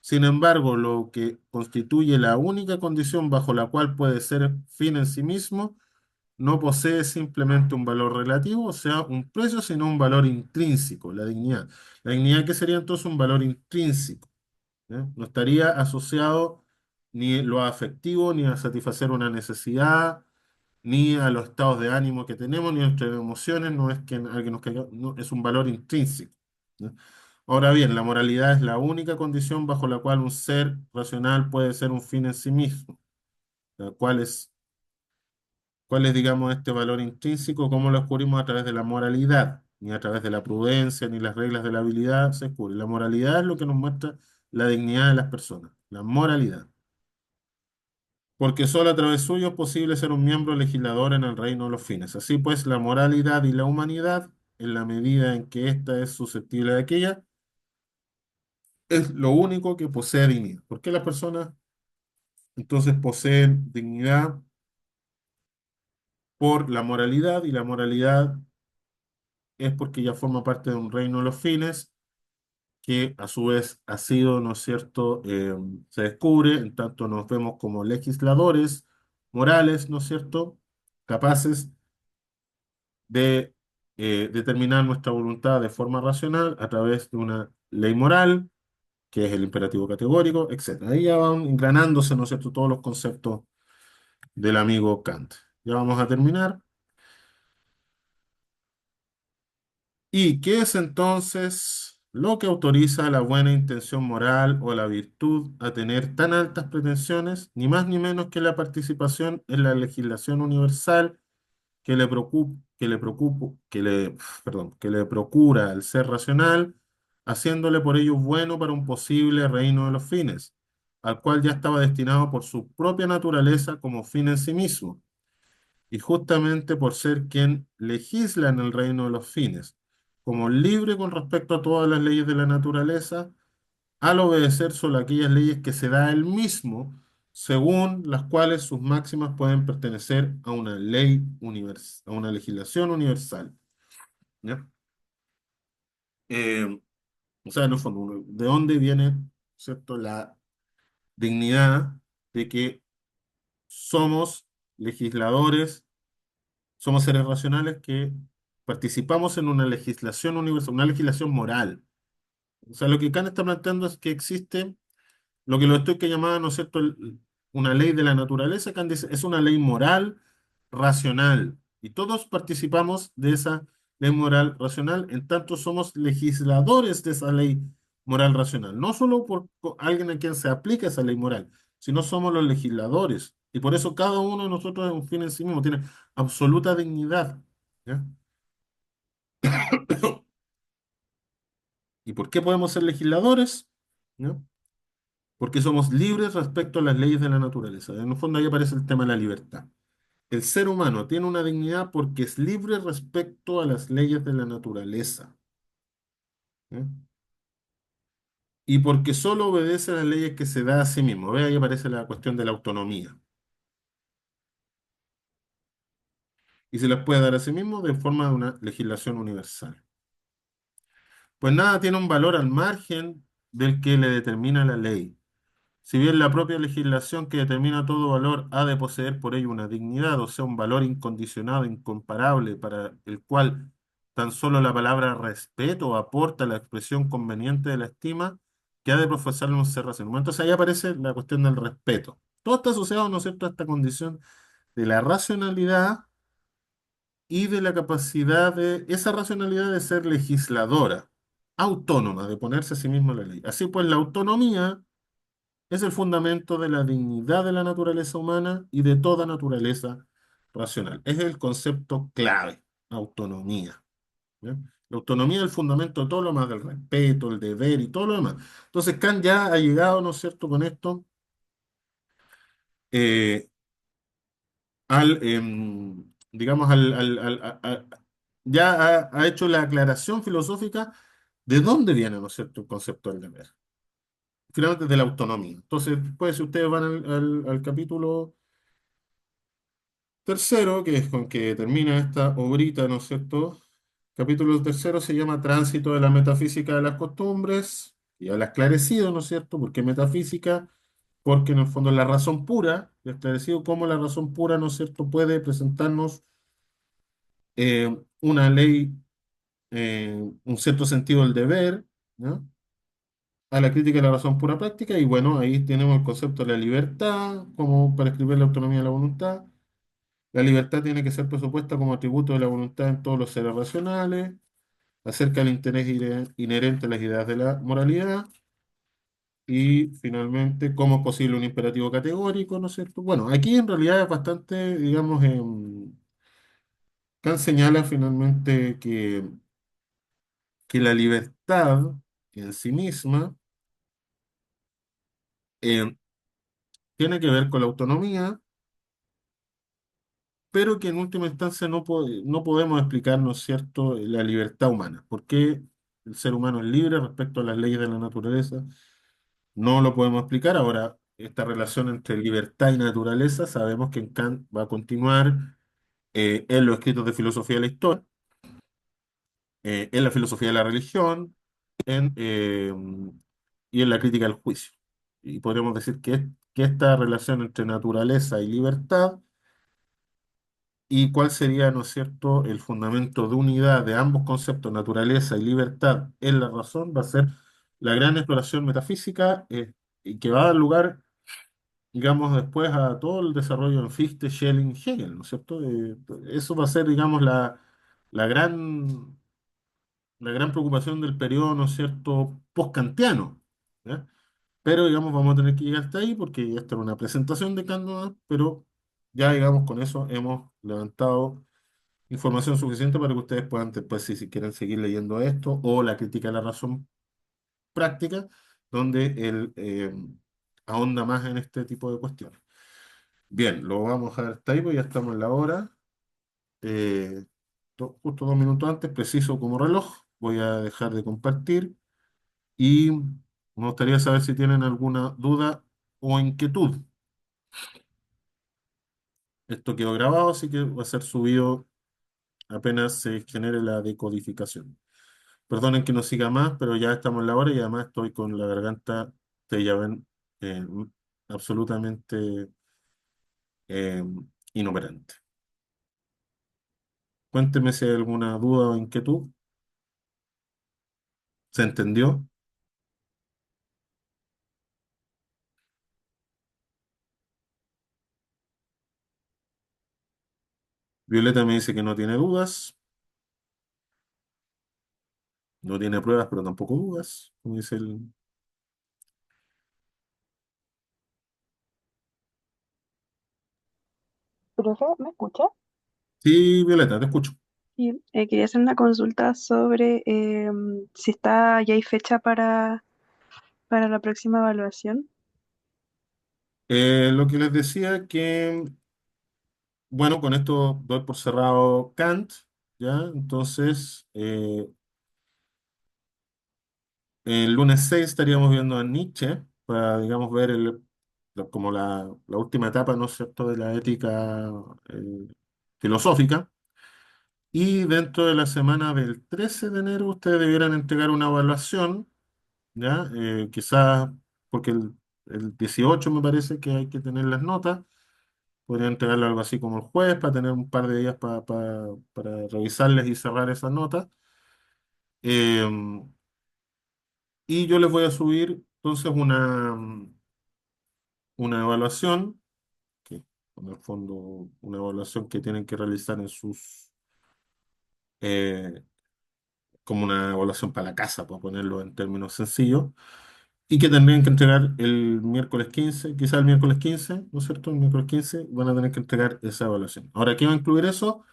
Sin embargo, lo que constituye la única condición bajo la cual puede ser fin en sí mismo, no posee simplemente un valor relativo, o sea, un precio, sino un valor intrínseco, la dignidad. La dignidad que sería entonces un valor intrínseco, ¿eh? No estaría asociado ni lo afectivo, ni a satisfacer una necesidad, ni a los estados de ánimo que tenemos, ni a nuestras emociones, no es que alguien nos caiga, no, es un valor intrínseco, ¿no? Ahora bien, la moralidad es la única condición bajo la cual un ser racional puede ser un fin en sí mismo. ¿Cuál es, cuál es, digamos, este valor intrínseco? ¿Cómo lo descubrimos? A través de la moralidad, ni a través de la prudencia, ni las reglas de la habilidad se descubre. La moralidad es lo que nos muestra la dignidad de las personas, la moralidad. Porque solo a través suyo es posible ser un miembro legislador en el reino de los fines. Así pues, la moralidad y la humanidad, en la medida en que ésta es susceptible de aquella, es lo único que posee dignidad. ¿Por qué las personas entonces poseen dignidad? Por la moralidad, y la moralidad es porque ya forma parte de un reino de los fines, que a su vez ha sido, ¿no es cierto?, se descubre, en tanto nos vemos como legisladores morales, ¿no es cierto?, capaces de determinar nuestra voluntad de forma racional a través de una ley moral, que es el imperativo categórico, etc. Ahí ya van engranándose, ¿no es cierto?, todos los conceptos del amigo Kant. Ya vamos a terminar. ¿Y qué es entonces lo que autoriza la buena intención moral o la virtud a tener tan altas pretensiones? Ni más ni menos que la participación en la legislación universal que le procura al ser racional, haciéndole por ello bueno para un posible reino de los fines, al cual ya estaba destinado por su propia naturaleza como fin en sí mismo, y justamente por ser quien legisla en el reino de los fines, como libre con respecto a todas las leyes de la naturaleza, al obedecer solo aquellas leyes que se da él mismo, según las cuales sus máximas pueden pertenecer a una ley universal, a una legislación universal. ¿Ya? Eh, o sea, en el fondo, ¿de dónde viene, cierto, la dignidad de que somos legisladores, somos seres racionales que participamos en una legislación universal, una legislación moral? O sea, lo que Kant está planteando es que existe lo que lo estoy que llamaba, ¿no es cierto?, una ley de la naturaleza. Kant dice, es una ley moral racional. Y todos participamos de esa ley moral racional, en tanto somos legisladores de esa ley moral racional. No solo por alguien a quien se aplica esa ley moral, sino somos los legisladores. Y por eso cada uno de nosotros es un fin en sí mismo, tiene absoluta dignidad. ¿Ya? ¿Y por qué podemos ser legisladores? ¿Ya? Porque somos libres respecto a las leyes de la naturaleza. En el fondo ahí aparece el tema de la libertad. El ser humano tiene una dignidad porque es libre respecto a las leyes de la naturaleza, ¿eh? Y porque solo obedece a las leyes que se da a sí mismo. Ve, ahí aparece la cuestión de la autonomía. Y se las puede dar a sí mismo de forma de una legislación universal. Pues nada tiene un valor al margen del que le determina la ley. Si bien la propia legislación que determina todo valor ha de poseer por ello una dignidad, o sea, un valor incondicionado, incomparable, para el cual tan solo la palabra respeto aporta la expresión conveniente de la estima, que ha de profesarle un ser racional. Entonces ahí aparece la cuestión del respeto. Todo está asociado, ¿no es cierto?, a esta condición de la racionalidad y de la capacidad de esa racionalidad de ser legisladora, autónoma, de ponerse a sí misma la ley. Así pues, la autonomía es el fundamento de la dignidad de la naturaleza humana y de toda naturaleza racional. Es el concepto clave, autonomía. ¿Ya? La autonomía es el fundamento de todo lo más, del respeto, el deber y todo lo demás. Entonces Kant ya ha llegado, ¿no es cierto?, con esto eh, digamos, ya ha hecho la aclaración filosófica de dónde viene, ¿no es cierto?, el concepto del deber. Finalmente de la autonomía. Entonces, pues, si ustedes van al capítulo tercero, que es con que termina esta obrita, ¿no es cierto? Capítulo tercero se llama Tránsito de la metafísica de las costumbres. Ya lo ha esclarecido, ¿no es cierto? ¿Por qué metafísica? Porque en el fondo es la razón pura, y ha esclarecido cómo la razón pura, ¿no es cierto?, puede presentarnos una ley, un cierto sentido del deber, ¿no? A la crítica de la razón pura práctica, y bueno, ahí tenemos el concepto de la libertad, como para escribir la autonomía de la voluntad. La libertad tiene que ser presupuesta como atributo de la voluntad en todos los seres racionales, acerca del interés inherente a las ideas de la moralidad, y finalmente, cómo es posible un imperativo categórico, ¿no es cierto? Bueno, aquí en realidad es bastante, digamos, Kant señala finalmente que la libertad en sí misma eh, tiene que ver con la autonomía, pero que en última instancia no podemos explicar, ¿no es cierto?, la libertad humana. ¿Por qué el ser humano es libre respecto a las leyes de la naturaleza? No lo podemos explicar. Ahora, esta relación entre libertad y naturaleza, sabemos que en Kant va a continuar en los escritos de filosofía de la historia, en la filosofía de la religión, en, y en la crítica del juicio. Y podríamos decir que esta relación entre naturaleza y libertad, y cuál sería, ¿no es cierto?, el fundamento de unidad de ambos conceptos, naturaleza y libertad, en la razón, va a ser la gran exploración metafísica, y que va a dar lugar, digamos, después a todo el desarrollo en Fichte, Schelling, Hegel, ¿no es cierto? Eso va a ser, digamos, la gran, la gran preocupación del periodo, ¿no es cierto?, post-kantiano. ¿Ya? Pero, digamos, vamos a tener que llegar hasta ahí porque esta era una presentación de Kant nomás, pero ya, digamos, con eso hemos levantado información suficiente para que ustedes puedan después, si quieren seguir leyendo esto, o la crítica de la razón práctica, donde él ahonda más en este tipo de cuestiones. Bien, lo vamos a dejar hasta ahí, pues ya estamos en la hora. Eh, Justo 2 minutos antes, preciso como reloj, voy a dejar de compartir y me gustaría saber si tienen alguna duda o inquietud. Esto quedó grabado, así que va a ser subido apenas se genere la decodificación. Perdonen que no siga más, pero ya estamos en la hora y además estoy con la garganta, ustedes ya ven, eh, absolutamente eh, inoperante. Cuénteme si hay alguna duda o inquietud. ¿Se entendió? Violeta me dice que no tiene dudas, no tiene pruebas, pero tampoco dudas, como dice el... Profe, ¿me escucha? Sí, Violeta, te escucho. Sí, quería hacer una consulta sobre si está ya hay fecha para la próxima evaluación. Lo que les decía que, bueno, con esto doy por cerrado Kant, ¿ya? Entonces, el lunes 6 estaríamos viendo a Nietzsche para, digamos, ver como la última etapa, ¿no es cierto?, de la ética filosófica. Y dentro de la semana del 13 de enero ustedes debieran entregar una evaluación, ¿ya? Quizás porque el 18 me parece que hay que tener las notas. Podrían entregarlo algo así como el jueves para tener un par de días para revisarles y cerrar esas notas. Eh, y yo les voy a subir entonces una evaluación, que en el fondo una evaluación que tienen que realizar en eh, como una evaluación para la casa, para ponerlo en términos sencillos, y que tendrían que entregar el miércoles 15, quizá el miércoles 15, ¿no es cierto? El miércoles 15 van a tener que entregar esa evaluación. Ahora, ¿qué va a incluir eso?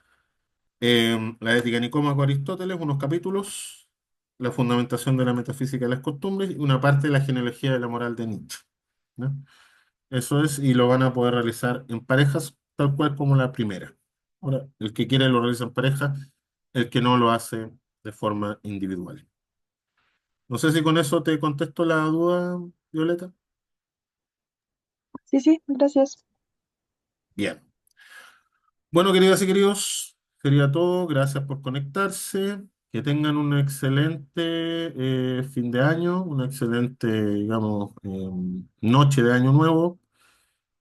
La ética Nicómaco Aristóteles, unos capítulos, la fundamentación de la metafísica de las costumbres y una parte de la genealogía de la moral de Nietzsche, ¿no? Eso es, y lo van a poder realizar en parejas, tal cual como la primera. Ahora, el que quiere lo realiza en pareja, el que no lo hace de forma individual. No sé si con eso te contesto la duda, Violeta. Sí, sí, gracias. Bien. Bueno, queridas y queridos, sería todo. Gracias por conectarse. Que tengan un excelente fin de año, una excelente, digamos, noche de año nuevo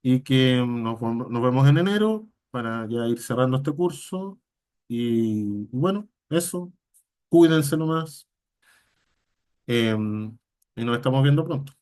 y que nos vemos en enero para ya ir cerrando este curso. Y bueno, eso. Cuídense nomás y nos estamos viendo pronto.